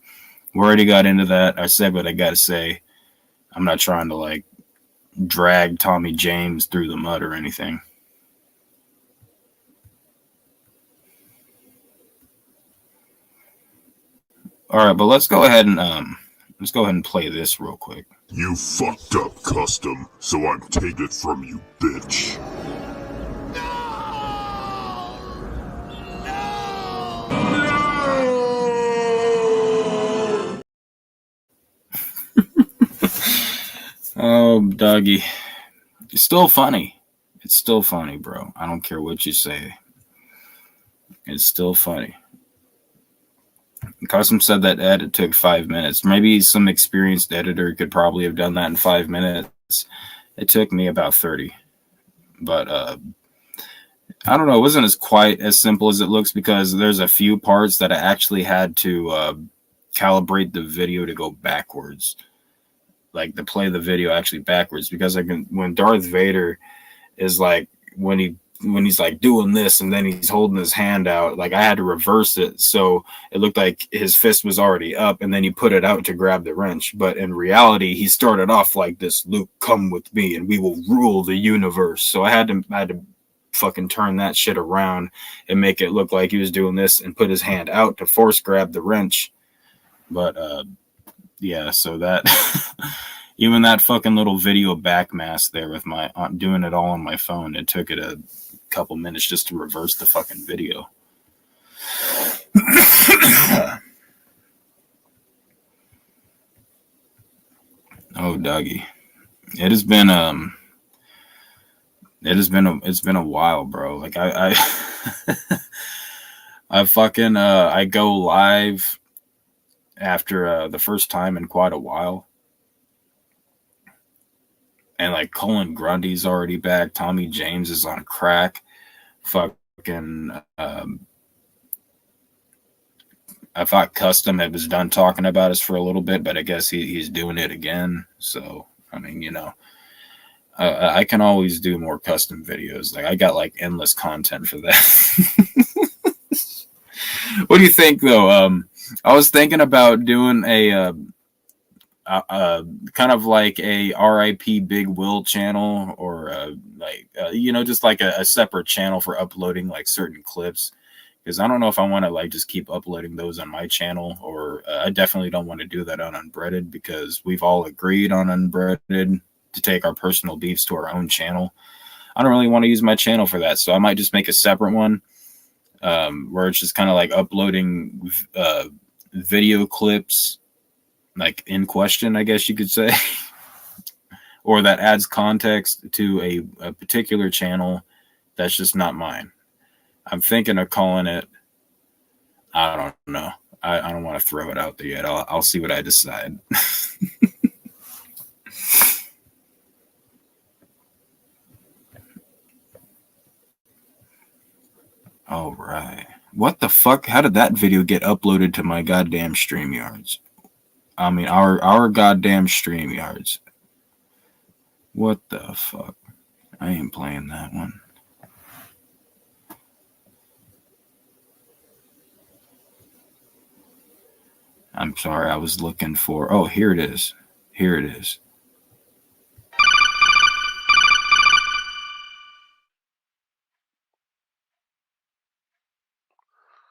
We already got into that. I said what I got to say. I'm not trying to, like, drag Tommy James through the mud or anything. All right, but let's go ahead and play this real quick. You fucked up, Custom, so I'm taking it from you, bitch. Oh, doggy. It's still funny. It's still funny, bro. I don't care what you say. It's still funny. Custom said that edit took 5 minutes. Maybe some experienced editor could probably have done that in 5 minutes. It took me about 30. But I don't know. It wasn't as quite as simple as it looks because there's a few parts that I actually had to calibrate the video to go backwards. Like to play the video actually backwards because when Darth Vader is like when he's like doing this and then he's holding his hand out, like I had to reverse it so it looked like his fist was already up and then he put it out to grab the wrench. But in reality, he started off like this: Luke, come with me and we will rule the universe. So I had to fucking turn that shit around and make it look like he was doing this and put his hand out to force grab the wrench. But yeah, so that even that fucking little video backmask there with my doing it all on my phone, it took it a couple minutes just to reverse the fucking video. Oh, doggy. It's been a while, bro. Like I fucking I go live after the first time in quite a while. And like Colin Grundy's already back. Tommy James is on crack. Fucking I thought Custom was done talking about us for a little bit, but I guess he's doing it again. So I mean, you know, I can always do more custom videos. Like I got like endless content for that. What do you think though? I was thinking about doing a kind of like a RIP Big Will channel, or just like a separate channel for uploading like certain clips. Because I don't know if I want to like just keep uploading those on my channel, or I definitely don't want to do that on Unbreaded, because we've all agreed on Unbreaded to take our personal beefs to our own channel. I don't really want to use my channel for that, so I might just make a separate one where it's just kind of like uploading video clips, like in question, I guess you could say, or that adds context to a particular channel that's just not mine. I'm thinking of calling it, I don't know. I don't want to throw it out there yet. I'll see what I decide. All right. What the fuck? How did that video get uploaded to my goddamn StreamYards? I mean, our goddamn StreamYards. What the fuck? I ain't playing that one. I'm sorry, I was looking for... Oh, here it is. Here it is.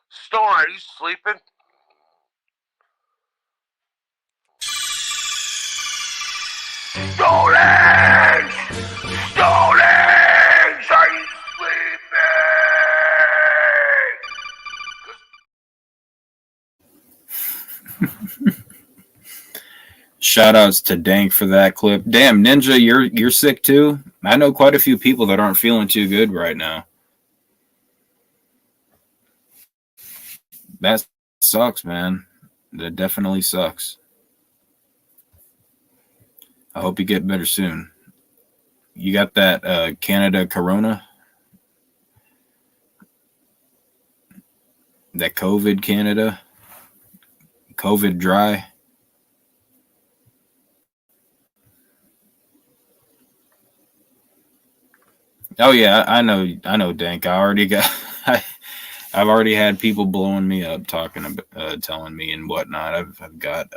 Stone, are you sleeping? Stonings! Stonings! Are you sleeping? Shout outs to Dank for that clip. Damn, Ninja, you're sick too? I know quite a few people that aren't feeling too good right now. That sucks, man. That definitely sucks. I hope you get better soon. You got that Canada Corona? That COVID Canada? COVID dry? Oh yeah, I know, Dank. I already got I've already had people blowing me up, talking about, telling me and whatnot. I've got,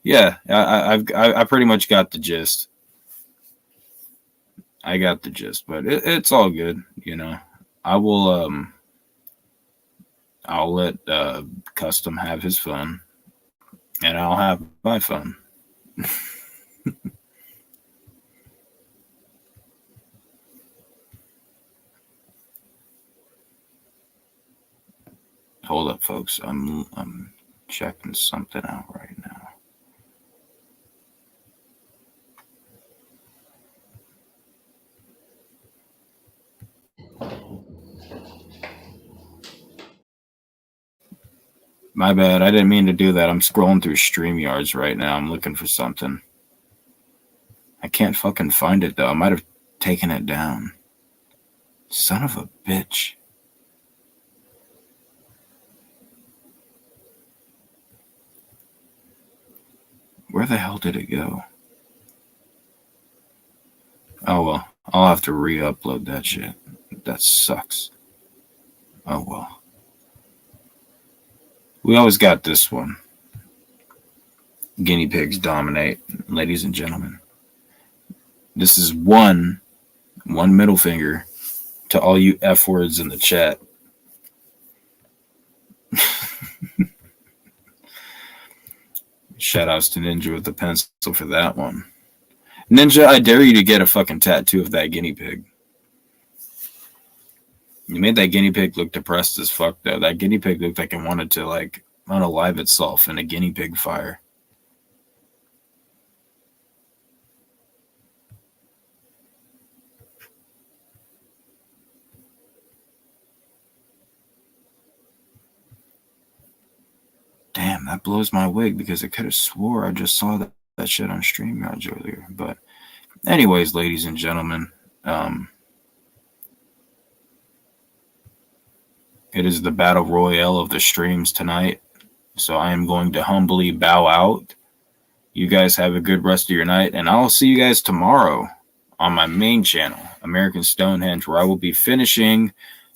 yeah, I pretty much got the gist. I got the gist, but it's all good, you know. I'll let Custom have his fun, and I'll have my fun. Hold up, folks. I'm checking something out right now. My bad. I didn't mean to do that. I'm scrolling through StreamYards right now. I'm looking for something. I can't fucking find it, though. I might have taken it down. Son of a bitch. Where the hell did it go? Oh, well. I'll have to re-upload that shit. That sucks. Oh, well. We always got this one. Guinea pigs dominate, ladies and gentlemen. This is one middle finger to all you F words in the chat. Shout outs to Ninja with the pencil for that one. Ninja, I dare you to get a fucking tattoo of that guinea pig. You made that guinea pig look depressed as fuck, though. That guinea pig looked like it wanted to, like, unalive itself in a guinea pig fire. Damn, that blows my wig, because I could have swore I just saw that shit on StreamYards earlier. But anyways, ladies and gentlemen, it is the battle royale of the streams tonight. So I am going to humbly bow out. You guys have a good rest of your night, and I'll see you guys tomorrow on my main channel, American Stonehenge, where I will be finishing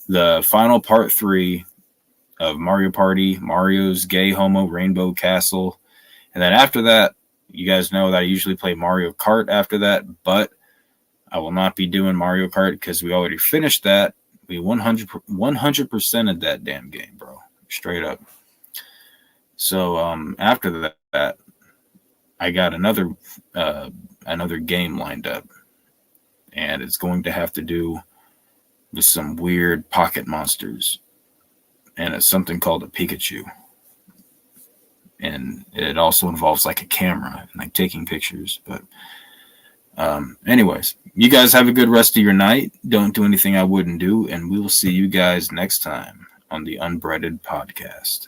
the final part 3 of Mario Party, Mario's Gay Homo Rainbow Castle. And then after that, you guys know that I usually play Mario Kart after that, but I will not be doing Mario Kart because we already finished that. We 100%ed that damn game, bro. Straight up. So after that, I got another game lined up, and it's going to have to do with some weird pocket monsters, and it's something called a Pikachu, and it also involves like a camera and like taking pictures. But anyways, you guys have a good rest of your night. Don't do anything I wouldn't do, and we will see you guys next time on the Unbreaded Podcast.